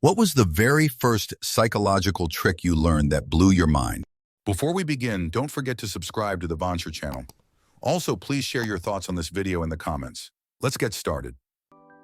What was the very first psychological trick you learned that blew your mind? Before we begin, don't forget to subscribe to the Vancher channel. Also, please share your thoughts on this video in the comments. Let's get started.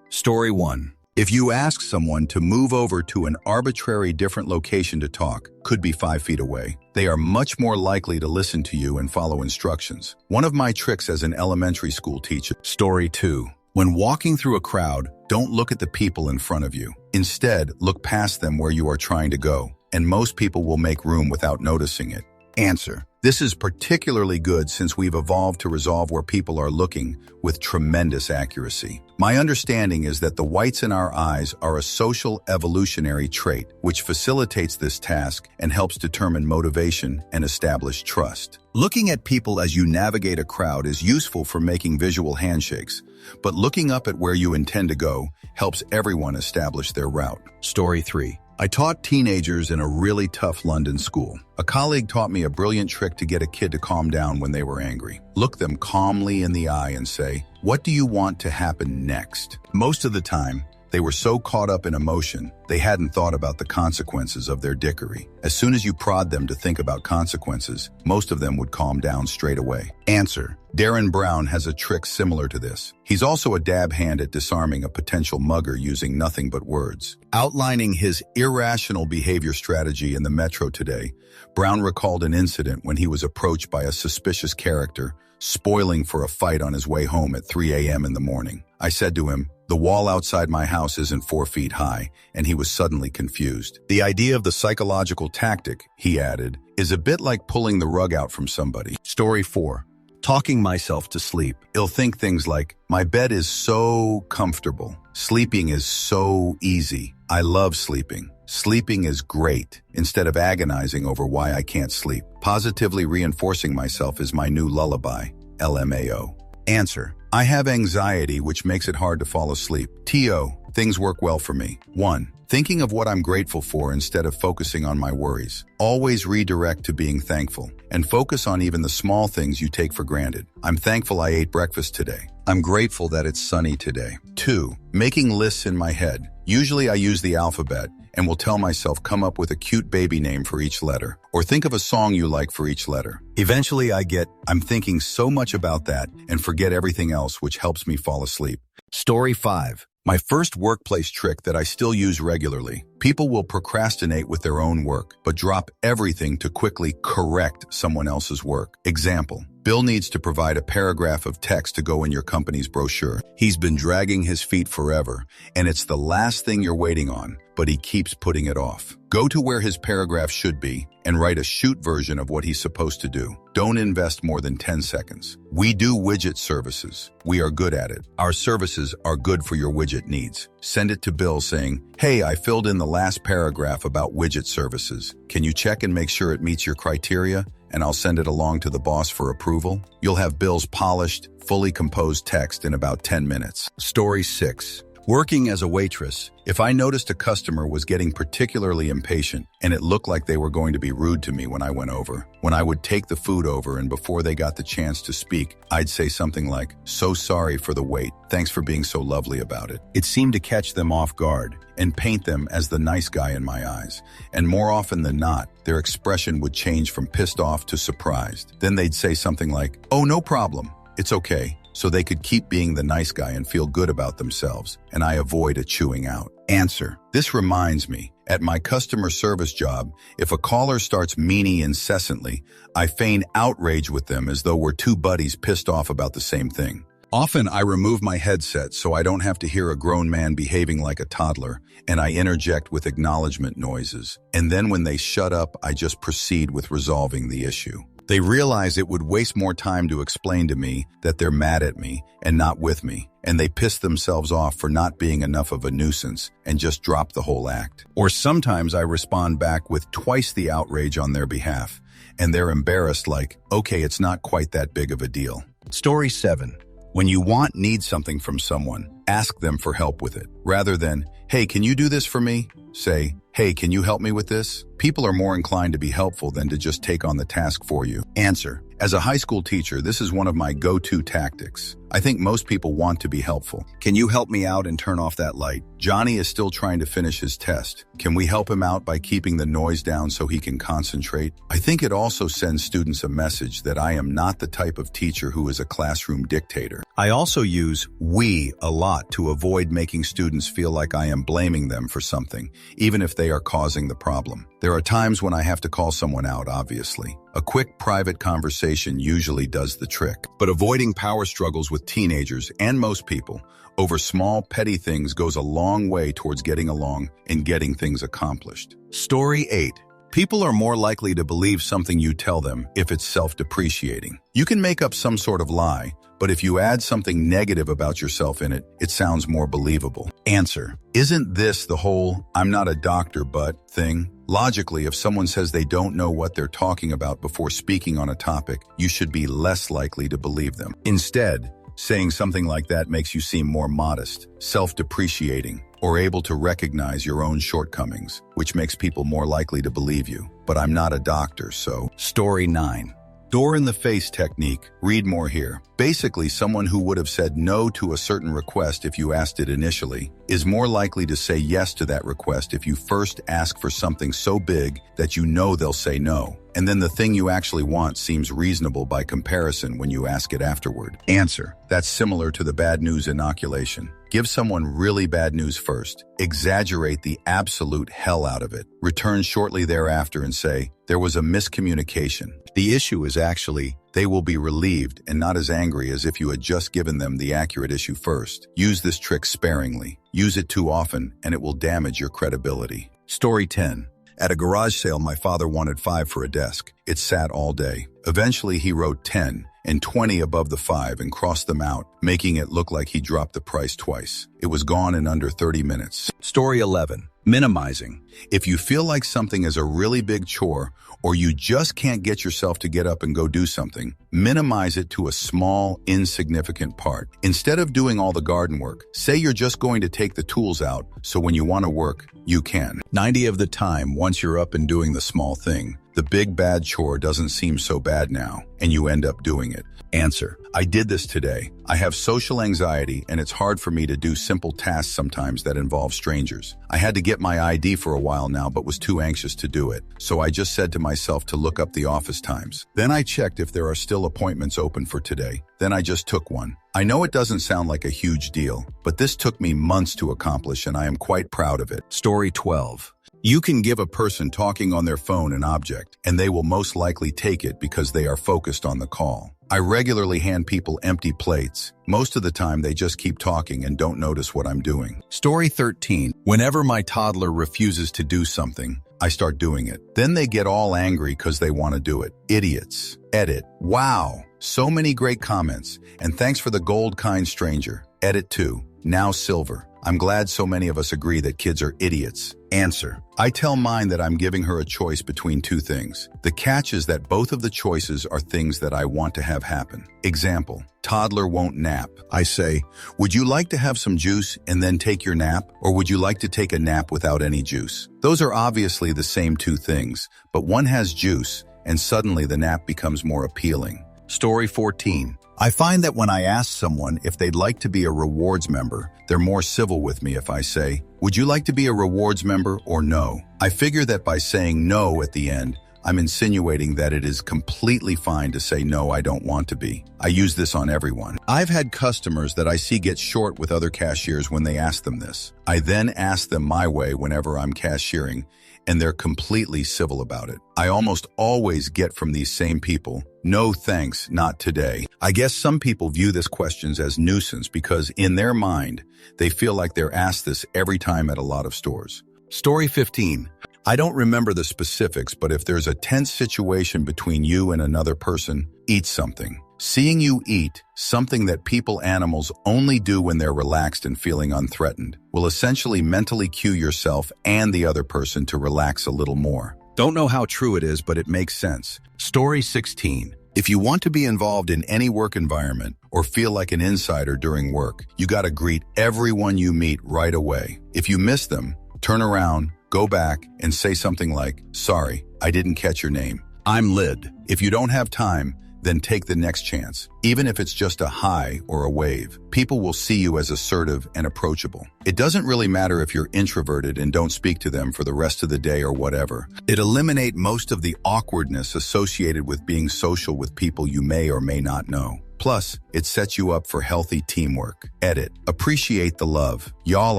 Story 1. If you ask someone to move over to an arbitrary different location to talk, could be 5 feet away, they are much more likely to listen to you and follow instructions. One of my tricks as an elementary school teacher. Story 2. When walking through a crowd, don't look at the people in front of you. Instead, look past them where you are trying to go, and most people will make room without noticing it. Answer. This is particularly good since we've evolved to resolve where people are looking with tremendous accuracy. My understanding is that the whites in our eyes are a social evolutionary trait, which facilitates this task and helps determine motivation and establish trust. Looking at people as you navigate a crowd is useful for making visual handshakes, but looking up at where you intend to go helps everyone establish their route. Story 3. I taught teenagers in a really tough London school. A colleague taught me a brilliant trick to get a kid to calm down when they were angry. Look them calmly in the eye and say, "What do you want to happen next?" Most of the time, they were so caught up in emotion, they hadn't thought about the consequences of their dickery. As soon as you prod them to think about consequences, most of them would calm down straight away. Answer. Darren Brown has a trick similar to this. He's also a dab hand at disarming a potential mugger using nothing but words. Outlining his irrational behavior strategy in the Metro today, Brown recalled an incident when he was approached by a suspicious character, spoiling for a fight on his way home at 3 a.m. in the morning. I said to him, "The wall outside my house isn't 4 feet high," and he was suddenly confused. The idea of the psychological tactic, he added, is a bit like pulling the rug out from somebody. Story 4. Talking myself to sleep. He'll think things like, "My bed is so comfortable. Sleeping is so easy. I love sleeping. Sleeping is great," instead of agonizing over why I can't sleep. Positively reinforcing myself is my new lullaby. LMAO. Answer. I have anxiety, which makes it hard to fall asleep. TO. Things work well for me. 1. Thinking of what I'm grateful for instead of focusing on my worries. Always redirect to being thankful, and focus on even the small things you take for granted. I'm thankful I ate breakfast today. I'm grateful that it's sunny today. 2. Making lists in my head. Usually I use the alphabet and will tell myself come up with a cute baby name for each letter, or think of a song you like for each letter. Eventually I get, I'm thinking so much about that and forget everything else, which helps me fall asleep. Story 5. My first workplace trick that I still use regularly. People will procrastinate with their own work, but drop everything to quickly correct someone else's work. Example. Bill needs to provide a paragraph of text to go in your company's brochure. He's been dragging his feet forever, and it's the last thing you're waiting on, but he keeps putting it off. Go to where his paragraph should be and write a shoot version of what he's supposed to do. Don't invest more than 10 seconds. We do widget services. We are good at it. Our services are good for your widget needs. Send it to Bill saying, "Hey, I filled in the last paragraph about widget services. Can you check and make sure it meets your criteria? And I'll send it along to the boss for approval." You'll have Bill's polished, fully composed text in about 10 minutes. Story 6. Working as a waitress. If I noticed a customer was getting particularly impatient and it looked like they were going to be rude to me when I went over, when I would take the food over and before they got the chance to speak, I'd say something like, "So sorry for the wait. Thanks for being so lovely about it." It seemed to catch them off guard and paint them as the nice guy in my eyes. And more often than not, their expression would change from pissed off to surprised. Then they'd say something like, "Oh, no problem. It's okay." So they could keep being the nice guy and feel good about themselves, and I avoid a chewing out. Answer. This reminds me, at my customer service job, if a caller starts meanie incessantly, I feign outrage with them as though we're two buddies pissed off about the same thing. Often I remove my headset so I don't have to hear a grown man behaving like a toddler, and I interject with acknowledgement noises. And then when they shut up, I just proceed with resolving the issue. They realize it would waste more time to explain to me that they're mad at me and not with me, and they piss themselves off for not being enough of a nuisance and just drop the whole act. Or sometimes I respond back with twice the outrage on their behalf, and they're embarrassed like, "Okay, it's not quite that big of a deal." Story 7. When you need something from someone, ask them for help with it. Rather than, "Hey, can you do this for me?" Say, "Hey, can you help me with this?" People are more inclined to be helpful than to just take on the task for you. Answer. As a high school teacher, this is one of my go-to tactics. I think most people want to be helpful. Can you help me out and turn off that light? Johnny is still trying to finish his test. Can we help him out by keeping the noise down so he can concentrate? I think it also sends students a message that I am not the type of teacher who is a classroom dictator. I also use we a lot to avoid making students feel like I am blaming them for something, even if they are causing the problem. There are times when I have to call someone out, obviously. A quick private conversation usually does the trick. But avoiding power struggles with teenagers and most people over small, petty things goes a long way towards getting along and getting things accomplished. Story 8. People are more likely to believe something you tell them if it's self-depreciating. You can make up some sort of lie, but if you add something negative about yourself in it, it sounds more believable. Answer: isn't this the whole "I'm not a doctor, but" thing? Logically, if someone says they don't know what they're talking about before speaking on a topic, you should be less likely to believe them. Instead, saying something like that makes you seem more modest, self-depreciating, or able to recognize your own shortcomings, which makes people more likely to believe you. But I'm not a doctor, so... Story 9. Door-in-the-face technique. Read more here. Basically, someone who would have said no to a certain request if you asked it initially is more likely to say yes to that request if you first ask for something so big that you know they'll say no. And then the thing you actually want seems reasonable by comparison when you ask it afterward. Answer: that's similar to the bad news inoculation. Give someone really bad news first. Exaggerate the absolute hell out of it. Return shortly thereafter and say, there was a miscommunication. The issue is actually, they will be relieved and not as angry as if you had just given them the accurate issue first. Use this trick sparingly. Use it too often and it will damage your credibility. Story 10. At a garage sale, my father wanted 5 for a desk. It sat all day. Eventually, he wrote 10 and 20 above the 5 and crossed them out, making it look like he dropped the price twice. It was gone in under 30 minutes. Story 11. Minimizing. If you feel like something is a really big chore or you just can't get yourself to get up and go do something, minimize it to a small, insignificant part. Instead of doing all the garden work, say you're just going to take the tools out so when you want to work, you can. 90 of the time, once you're up and doing the small thing, the big bad chore doesn't seem so bad now, and you end up doing it. Answer: I did this today. I have social anxiety, and it's hard for me to do simple tasks sometimes that involve strangers. I had to get my ID for a while now, but was too anxious to do it. So I just said to myself to look up the office times. Then I checked if there are still appointments open for today. Then I just took one. I know it doesn't sound like a huge deal, but this took me months to accomplish, and I am quite proud of it. Story 12. You can give a person talking on their phone an object, and they will most likely take it because they are focused on the call. I regularly hand people empty plates. Most of the time, they just keep talking and don't notice what I'm doing. Story 13. Whenever my toddler refuses to do something, I start doing it. Then they get all angry because they want to do it. Idiots. Edit. Wow. So many great comments. And thanks for the gold, kind stranger. Edit 2. Now silver. I'm glad so many of us agree that kids are idiots. Answer: I tell mine that I'm giving her a choice between 2 things. The catch is that both of the choices are things that I want to have happen. Example: toddler won't nap. I say, would you like to have some juice and then take your nap? Or would you like to take a nap without any juice? Those are obviously the same 2 things, but one has juice and suddenly the nap becomes more appealing. Story 14. I find that when I ask someone if they'd like to be a rewards member, they're more civil with me if I say, would you like to be a rewards member or no? I figure that by saying no at the end, I'm insinuating that it is completely fine to say no, I don't want to be. I use this on everyone. I've had customers that I see get short with other cashiers when they ask them this. I then ask them my way whenever I'm cashiering, and they're completely civil about it. I almost always get from these same people, no thanks, not today. I guess some people view this questions as nuisance because in their mind, they feel like they're asked this every time at a lot of stores. Story 15. I don't remember the specifics, but if there's a tense situation between you and another person, eat something. Seeing you eat, something that animals only do when they're relaxed and feeling unthreatened, will essentially mentally cue yourself and the other person to relax a little more. Don't know how true it is, but it makes sense. Story 16. If you want to be involved in any work environment or feel like an insider during work, you gotta greet everyone you meet right away. If you miss them, turn around, go back, and say something like, sorry, I didn't catch your name. I'm Lyd. If you don't have time, then take the next chance. Even if it's just a hi or a wave, people will see you as assertive and approachable. It doesn't really matter if you're introverted and don't speak to them for the rest of the day or whatever. It eliminates most of the awkwardness associated with being social with people you may or may not know. Plus, it sets you up for healthy teamwork. Edit. Appreciate the love. Y'all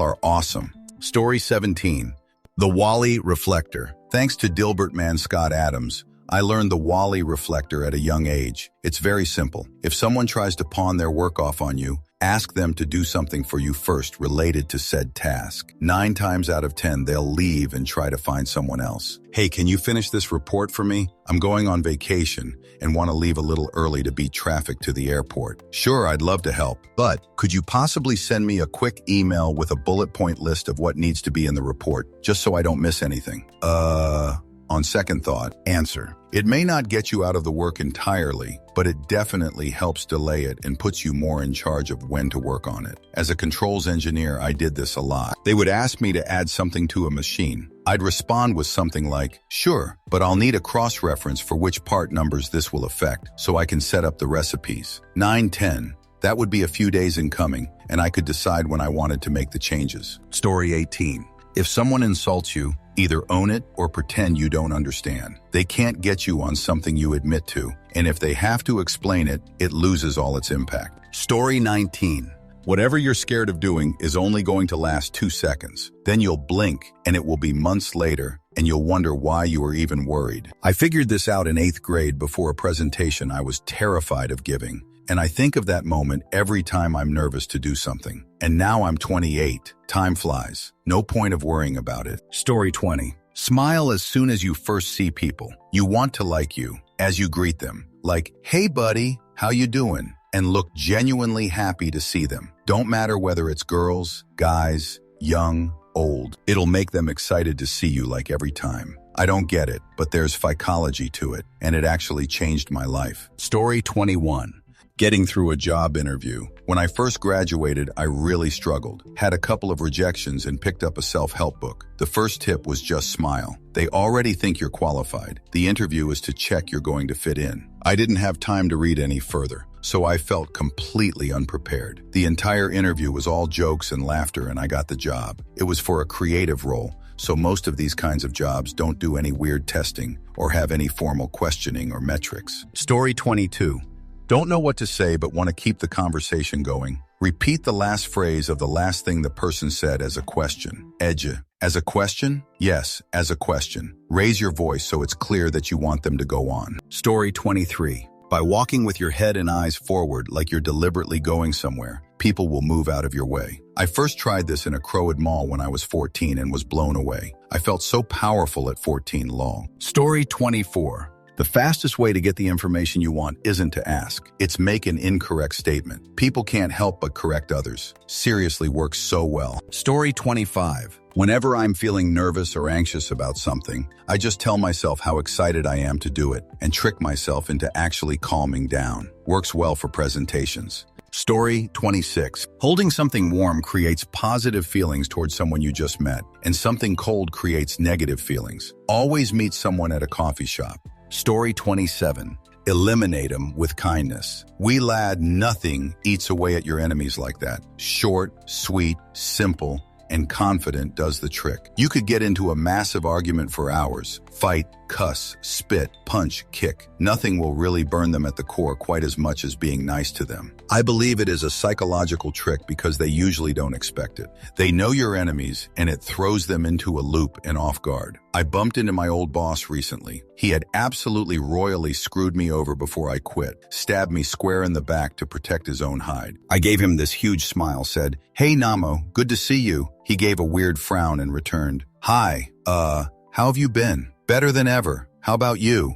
are awesome. Story 17. The Wally Reflector. Thanks to Dilbert Scott Adams, I learned the Wally reflector at a young age. It's very simple. If someone tries to pawn their work off on you, ask them to do something for you first related to said task. 9 times out of 10, they'll leave and try to find someone else. Hey, can you finish this report for me? I'm going on vacation and want to leave a little early to beat traffic to the airport. Sure, I'd love to help, but could you possibly send me a quick email with a bullet point list of what needs to be in the report, just so I don't miss anything? On second thought, answer. It may not get you out of the work entirely, but it definitely helps delay it and puts you more in charge of when to work on it. As a controls engineer, I did this a lot. They would ask me to add something to a machine. I'd respond with something like, sure, but I'll need a cross-reference for which part numbers this will affect so I can set up the recipes. 9-10. That would be a few days in coming, and I could decide when I wanted to make the changes. Story 18. If someone insults you, either own it or pretend you don't understand. They can't get you on something you admit to, and if they have to explain it, it loses all its impact. Story 19. Whatever you're scared of doing is only going to last 2 seconds. Then you'll blink, and it will be months later, and you'll wonder why you were even worried. I figured this out in 8th grade before a presentation I was terrified of giving. And I think of that moment every time I'm nervous to do something. And now I'm 28. Time flies. No point of worrying about it. Story 20. Smile as soon as you first see people. You want to like you as you greet them. Like, hey buddy, how you doing? And look genuinely happy to see them. Don't matter whether it's girls, guys, young, old. It'll make them excited to see you like every time. I don't get it, but there's psychology to it, and it actually changed my life. Story 21. Getting through a job interview. When I first graduated, I really struggled. Had a couple of rejections and picked up a self-help book. The first tip was just smile. They already think you're qualified. The interview is to check you're going to fit in. I didn't have time to read any further, so I felt completely unprepared. The entire interview was all jokes and laughter, and I got the job. It was for a creative role, so most of these kinds of jobs don't do any weird testing or have any formal questioning or metrics. Story 22. Don't know what to say but want to keep the conversation going. Repeat the last phrase of the last thing the person said as a question. As a question? Yes, as a question. Raise your voice so it's clear that you want them to go on. Story 23. By walking with your head and eyes forward like you're deliberately going somewhere, people will move out of your way. I first tried this in a Crowwood Mall when I was 14 and was blown away. I felt so powerful at 14 lol. Story 24. The fastest way to get the information you want isn't to ask. It's make an incorrect statement. People can't help but correct others. Seriously works so well. Story 25. Whenever I'm feeling nervous or anxious about something, I just tell myself how excited I am to do it and trick myself into actually calming down. Works well for presentations. Story 26. Holding something warm creates positive feelings towards someone you just met, and something cold creates negative feelings. Always meet someone at a coffee shop. Story 27. Eliminate them with kindness. We lad, nothing eats away at your enemies like that. Short, sweet, simple, and confident does the trick. You could get into a massive argument for hours. Fight, cuss, spit, punch, kick. Nothing will really burn them at the core quite as much as being nice to them. I believe it is a psychological trick because they usually don't expect it. They know your enemies, and it throws them into a loop and off guard. I bumped into my old boss recently. He had absolutely royally screwed me over before I quit, stabbed me square in the back to protect his own hide. I gave him this huge smile, said, "Hey Namo, good to see you." He gave a weird frown and returned, "Hi, how have you been?" "Better than ever. How about you?"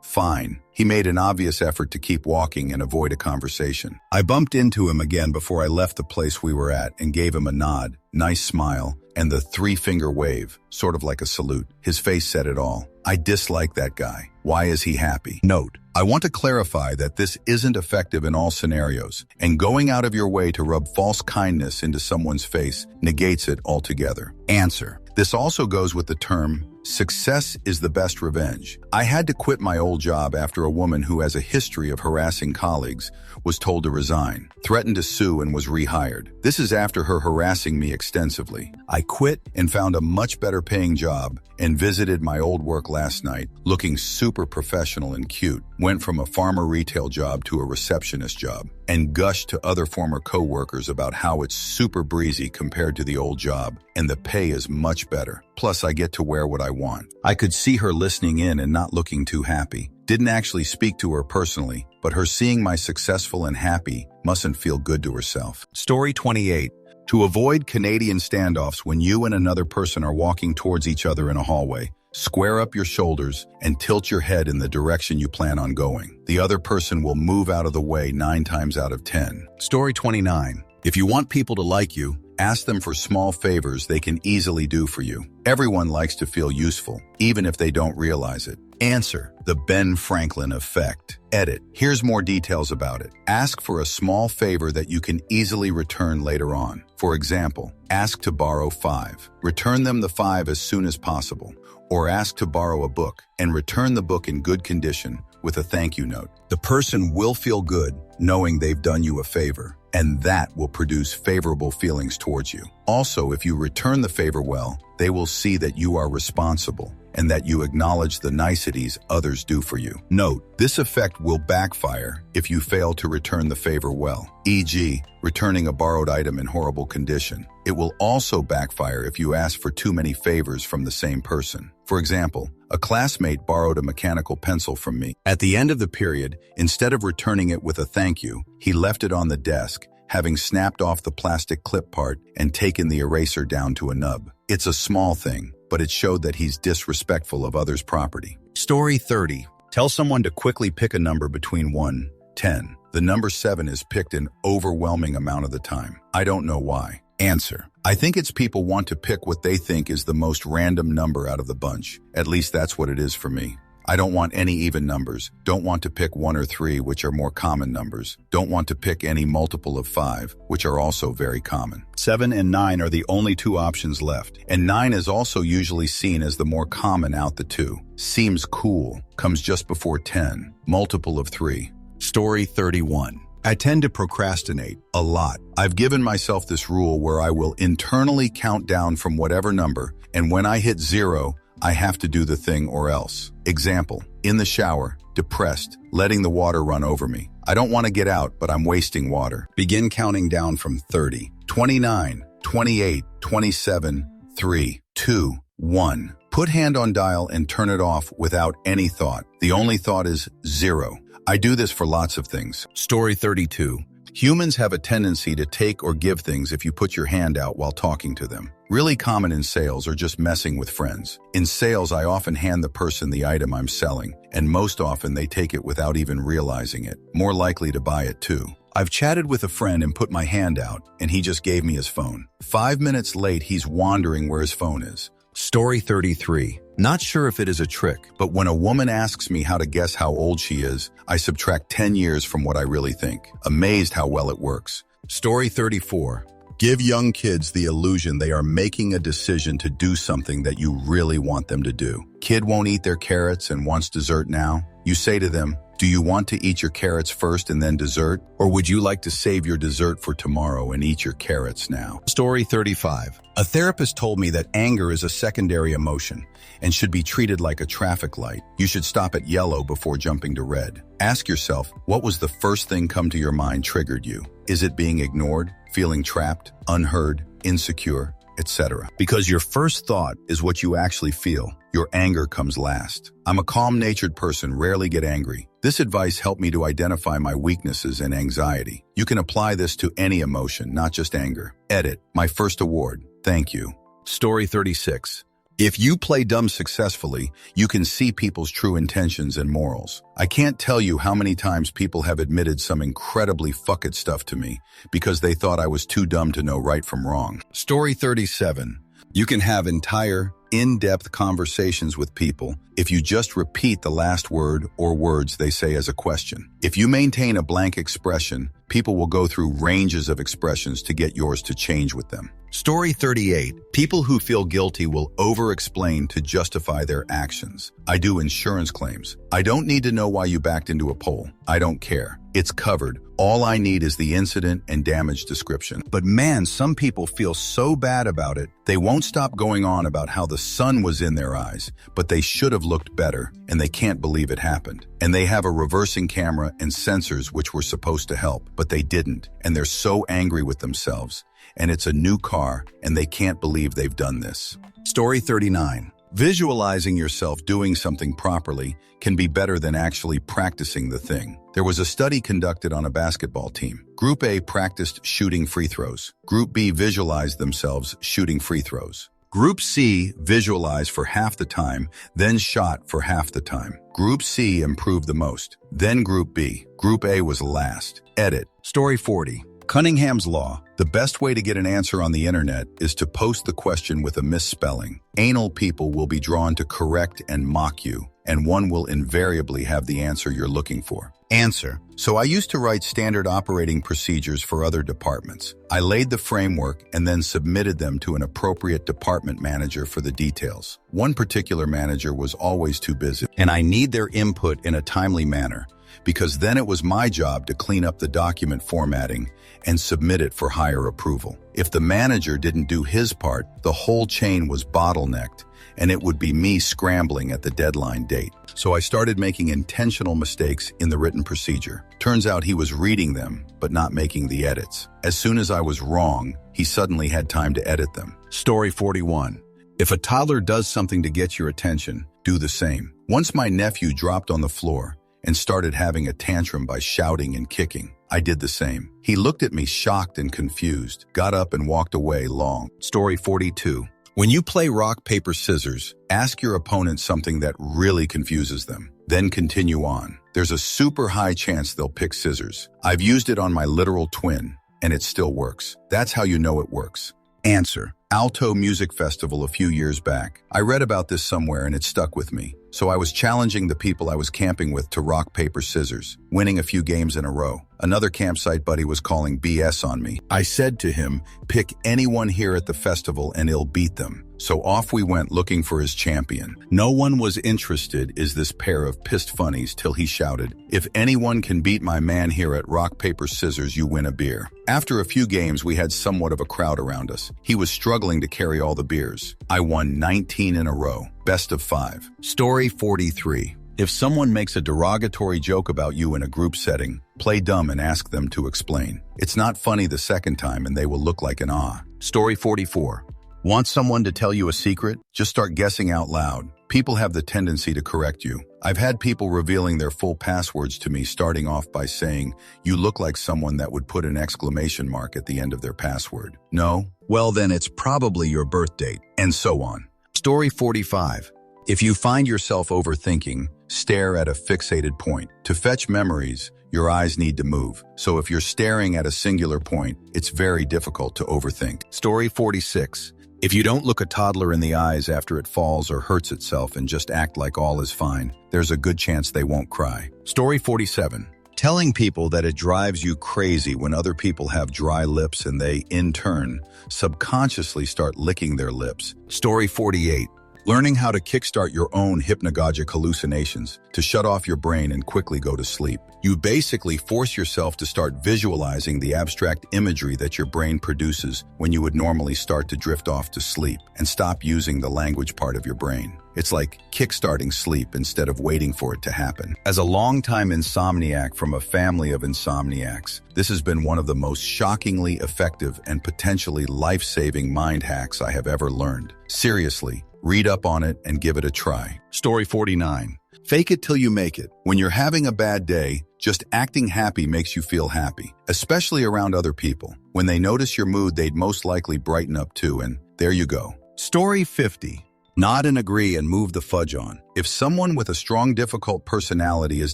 Fine." He made an obvious effort to keep walking and avoid a conversation. I bumped into him again before I left the place we were at and gave him a nod, nice smile, and the 3-finger wave, sort of like a salute. His face said it all. I dislike that guy. Why is he happy? Note, I want to clarify that this isn't effective in all scenarios, and going out of your way to rub false kindness into someone's face negates it altogether. Answer. This also goes with the term, success is the best revenge. I had to quit my old job after a woman who has a history of harassing colleagues was told to resign, threatened to sue, and was rehired. This is after her harassing me extensively. I quit and found a much better paying job and visited my old work last night, looking super professional and cute. Went from a farmer retail job to a receptionist job and gushed to other former co-workers about how it's super breezy compared to the old job and the pay is much better. Plus, I get to wear what I want. I could see her listening in and not looking too happy. Didn't actually speak to her personally, but her seeing my successful and happy mustn't feel good to herself. Story 28. To avoid Canadian standoffs when you and another person are walking towards each other in a hallway, square up your shoulders and tilt your head in the direction you plan on going. The other person will move out of the way 9 times out of 10. Story 29. If you want people to like you, ask them for small favors they can easily do for you. Everyone likes to feel useful, even if they don't realize it. Answer: the Ben Franklin effect. Edit: here's more details about it. Ask for a small favor that you can easily return later on. For example, ask to borrow 5. Return them the 5 as soon as possible. Or ask to borrow a book and return the book in good condition with a thank you note. The person will feel good knowing they've done you a favor, and that will produce favorable feelings towards you. Also, if you return the favor well, they will see that you are responsible and that you acknowledge the niceties others do for you. Note, this effect will backfire if you fail to return the favor well, e.g., returning a borrowed item in horrible condition. It will also backfire if you ask for too many favors from the same person. For example, a classmate borrowed a mechanical pencil from me. At the end of the period, instead of returning it with a thank you, he left it on the desk, having snapped off the plastic clip part and taken the eraser down to a nub. It's a small thing, but it showed that he's disrespectful of others' property. Story 30. Tell someone to quickly pick a number between 1, 10. The number 7 is picked an overwhelming amount of the time. I don't know why. Answer: I think it's people want to pick what they think is the most random number out of the bunch. At least that's what it is for me. I don't want any even numbers. Don't want to pick 1 or 3, which are more common numbers. Don't want to pick any multiple of 5, which are also very common. 7 and 9 are the only 2 options left, and 9 is also usually seen as the more common out the 2. Seems cool. Comes just before 10. Multiple of 3. Story 31. I tend to procrastinate a lot. I've given myself this rule where I will internally count down from whatever number, and when I hit 0, I have to do the thing or else. Example: in the shower, depressed, letting the water run over me. I don't want to get out, but I'm wasting water. Begin counting down from 30, 29, 28, 27, 3, 2, 1. Put hand on dial and turn it off without any thought. The only thought is 0. I do this for lots of things. Story 32. Humans have a tendency to take or give things if you put your hand out while talking to them. Really common in sales or just messing with friends. In sales, I often hand the person the item I'm selling, and most often they take it without even realizing it. More likely to buy it too. I've chatted with a friend and put my hand out, and he just gave me his phone. 5 minutes late, he's wondering where his phone is. Story 33. Not sure if it is a trick, but when a woman asks me how to guess how old she is, I subtract 10 years from what I really think. Amazed how well it works. Story 34. Give young kids the illusion they are making a decision to do something that you really want them to do. Kid won't eat their carrots and wants dessert now. You say to them, do you want to eat your carrots first and then dessert? Or would you like to save your dessert for tomorrow and eat your carrots now? Story 35. A therapist told me that anger is a secondary emotion and should be treated like a traffic light. You should stop at yellow before jumping to red. Ask yourself, what was the first thing come to your mind triggered you? Is it being ignored, feeling trapped, unheard, insecure, etc.? Because your first thought is what you actually feel. Your anger comes last. I'm a calm-natured person, rarely get angry. This advice helped me to identify my weaknesses and anxiety. You can apply this to any emotion, not just anger. Edit: my first award. Thank you. Story 36. If you play dumb successfully, you can see people's true intentions and morals. I can't tell you how many times people have admitted some incredibly fucked stuff to me because they thought I was too dumb to know right from wrong. Story 37. You can have entire, in-depth conversations with people if you just repeat the last word or words they say as a question. If you maintain a blank expression, people will go through ranges of expressions to get yours to change with them. Story 38. People who feel guilty will over-explain to justify their actions. I do insurance claims. I don't need to know why you backed into a pole. I don't care. It's covered. All I need is the incident and damage description. But man, some people feel so bad about it, they won't stop going on about how the sun was in their eyes, but they should have looked better, and they can't believe it happened. And they have a reversing camera and sensors which were supposed to help, but they didn't, and they're so angry with themselves. And it's a new car, and they can't believe they've done this. Story 39. Visualizing yourself doing something properly can be better than actually practicing the thing. There was a study conducted on a basketball team. Group A practiced shooting free throws. Group B visualized themselves shooting free throws. Group C visualized for half the time, then shot for half the time. Group C improved the most, then Group B. Group A was last. Edit. Story 40. Cunningham's Law. The best way to get an answer on the internet is to post the question with a misspelling. Anal people will be drawn to correct and mock you, and one will invariably have the answer you're looking for. Answer. So I used to write standard operating procedures for other departments. I laid the framework and then submitted them to an appropriate department manager for the details. One particular manager was always too busy, and I need their input in a timely manner, because then it was my job to clean up the document formatting and submit it for higher approval. If the manager didn't do his part, the whole chain was bottlenecked, and it would be me scrambling at the deadline date. So I started making intentional mistakes in the written procedure. Turns out he was reading them, but not making the edits. As soon as I was wrong, he suddenly had time to edit them. Story 41. If a toddler does something to get your attention, do the same. Once my nephew dropped on the floor and started having a tantrum by shouting and kicking. I did the same. He looked at me shocked and confused, got up and walked away long. Story 42. When you play rock, paper, scissors, ask your opponent something that really confuses them. Then continue on. There's a super high chance they'll pick scissors. I've used it on my literal twin, and it still works. That's how you know it works. Answer. Alto Music Festival a few years back. I read about this somewhere and it stuck with me. So I was challenging the people I was camping with to rock, paper, scissors, winning a few games in a row. Another campsite buddy was calling BS on me. I said to him, pick anyone here at the festival and he'll beat them. So off we went looking for his champion. No one was interested is this pair of pissed funnies till he shouted, if anyone can beat my man here at rock, paper, scissors, you win a beer. After a few games, we had somewhat of a crowd around us. He was struggling to carry all the beers. I won 19 in a row. Best of 5. Story 43. If someone makes a derogatory joke about you in a group setting, play dumb and ask them to explain. It's not funny the second time and they will look like an ah. Story 44. Want someone to tell you a secret? Just start guessing out loud. People have the tendency to correct you. I've had people revealing their full passwords to me, starting off by saying, you look like someone that would put an exclamation mark at the end of their password. No? Well, then it's probably your birth date, and so on. Story 45. If you find yourself overthinking, stare at a fixated point. To fetch memories, your eyes need to move. So if you're staring at a singular point, it's very difficult to overthink. Story 46. If you don't look a toddler in the eyes after it falls or hurts itself and just act like all is fine, there's a good chance they won't cry. Story 47. Telling people that it drives you crazy when other people have dry lips and they, in turn, subconsciously start licking their lips. Story 48. Learning how to kickstart your own hypnagogic hallucinations to shut off your brain and quickly go to sleep. You basically force yourself to start visualizing the abstract imagery that your brain produces when you would normally start to drift off to sleep and stop using the language part of your brain. It's like kickstarting sleep instead of waiting for it to happen. As a longtime insomniac from a family of insomniacs, this has been one of the most shockingly effective and potentially life-saving mind hacks I have ever learned. Seriously, read up on it and give it a try. Story 49. Fake it till you make it. When you're having a bad day, just acting happy makes you feel happy, especially around other people. When they notice your mood, they'd most likely brighten up too, and there you go. Story 50. Nod and agree and move the fudge on. If someone with a strong, difficult personality is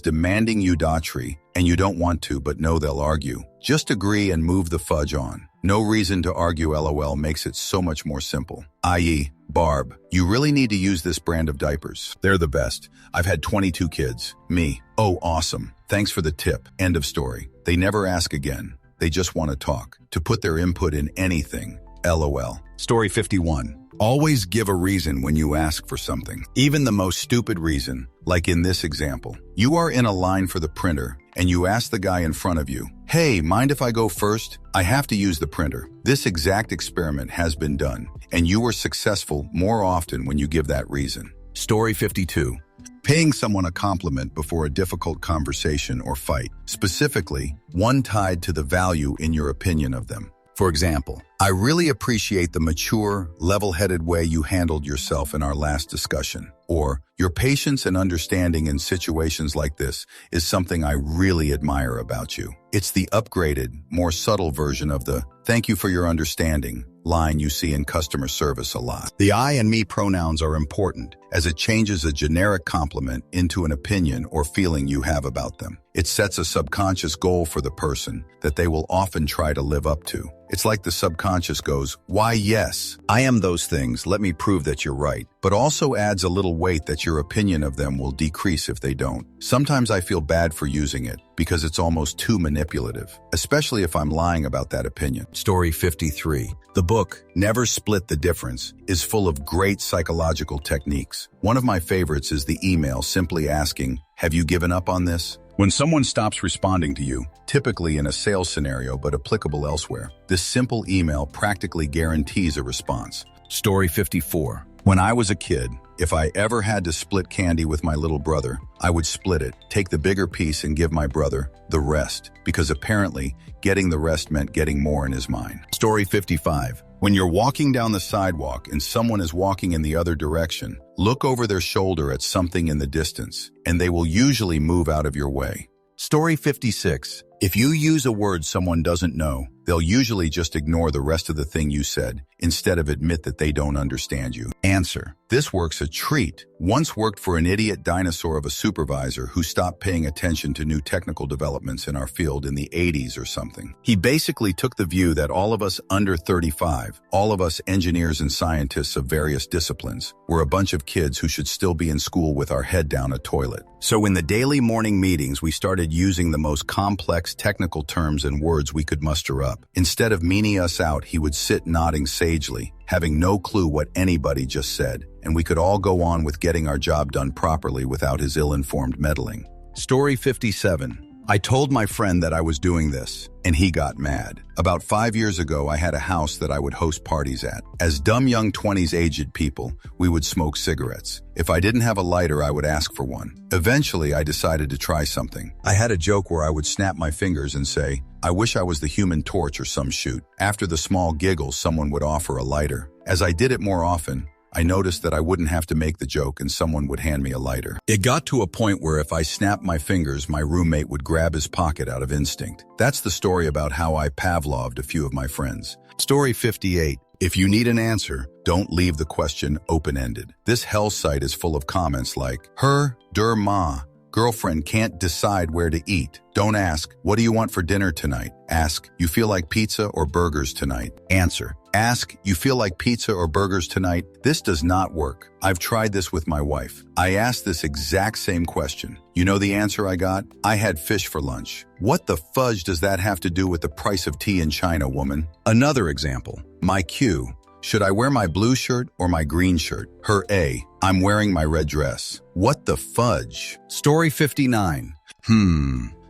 demanding you datri, and you don't want to but know they'll argue, just agree and move the fudge on. No reason to argue LOL makes it so much more simple. I.e., Barb, you really need to use this brand of diapers. They're the best. I've had 22 kids. Me. Oh, awesome. Thanks for the tip. End of story. They never ask again. They just want to talk, to put their input in anything. LOL. Story 51. Always give a reason when you ask for something, even the most stupid reason, like in this example. You are in a line for the printer, and you ask the guy in front of you, "Hey, mind if I go first? I have to use the printer." This exact experiment has been done, and you are successful more often when you give that reason. Story 52. Paying someone a compliment before a difficult conversation or fight, specifically one tied to the value in your opinion of them. For example, "I really appreciate the mature, level-headed way you handled yourself in our last discussion." Or, "Your patience and understanding in situations like this is something I really admire about you." It's the upgraded, more subtle version of the "thank you for your understanding" line you see in customer service a lot. The I and me pronouns are important, as it changes a generic compliment into an opinion or feeling you have about them. It sets a subconscious goal for the person that they will often try to live up to. It's like the subconscious goes, "Why, yes, I am those things, let me prove that you're right," but also adds a little weight that your opinion of them will decrease if they don't. Sometimes I feel bad for using it, because it's almost too manipulative, especially if I'm lying about that opinion. Story 53. The book, Never Split the Difference, is full of great psychological techniques. One of my favorites is the email simply asking, "Have you given up on this?" When someone stops responding to you, typically in a sales scenario but applicable elsewhere, this simple email practically guarantees a response. Story 54. When I was a kid, if I ever had to split candy with my little brother, I would split it, take the bigger piece and give my brother the rest, because apparently getting the rest meant getting more in his mind. Story 55. When you're walking down the sidewalk and someone is walking in the other direction, look over their shoulder at something in the distance, and they will usually move out of your way. Story 56. If you use a word someone doesn't know, they'll usually just ignore the rest of the thing you said, instead of admit that they don't understand you. Answer. This works a treat. Once worked for an idiot dinosaur of a supervisor who stopped paying attention to new technical developments in our field in the 80s or something. He basically took the view that all of us under 35, all of us engineers and scientists of various disciplines, were a bunch of kids who should still be in school with our head down a toilet. So in the daily morning meetings, we started using the most complex technical terms and words we could muster up. Instead of meaning us out, he would sit nodding sagely, having no clue what anybody just said, and we could all go on with getting our job done properly without his ill-informed meddling. Story 57. I told my friend that I was doing this, and he got mad. About 5 years ago, I had a house that I would host parties at. As dumb young 20s aged people, we would smoke cigarettes. If I didn't have a lighter, I would ask for one. Eventually, I decided to try something. I had a joke where I would snap my fingers and say, "I wish I was the Human Torch" or some shoot. After the small giggles, someone would offer a lighter. As I did it more often, I noticed that I wouldn't have to make the joke and someone would hand me a lighter. It got to a point where if I snapped my fingers, my roommate would grab his pocket out of instinct. That's the story about how I Pavloved a few of my friends. Story 58. If you need an answer, don't leave the question open-ended. This hell site is full of comments like, "Her, der ma, girlfriend can't decide where to eat." Don't ask, "What do you want for dinner tonight?" Ask, "You feel like pizza or burgers tonight?" Answer. Ask, "You feel like pizza or burgers tonight?" This does not work. I've tried this with my wife. I asked this exact same question. You know the answer I got? "I had fish for lunch." What the fudge does that have to do with the price of tea in China, woman? Another example. My cue. Should I wear my blue shirt or my green shirt? Her A. I'm wearing my red dress. What the fudge? Story 59.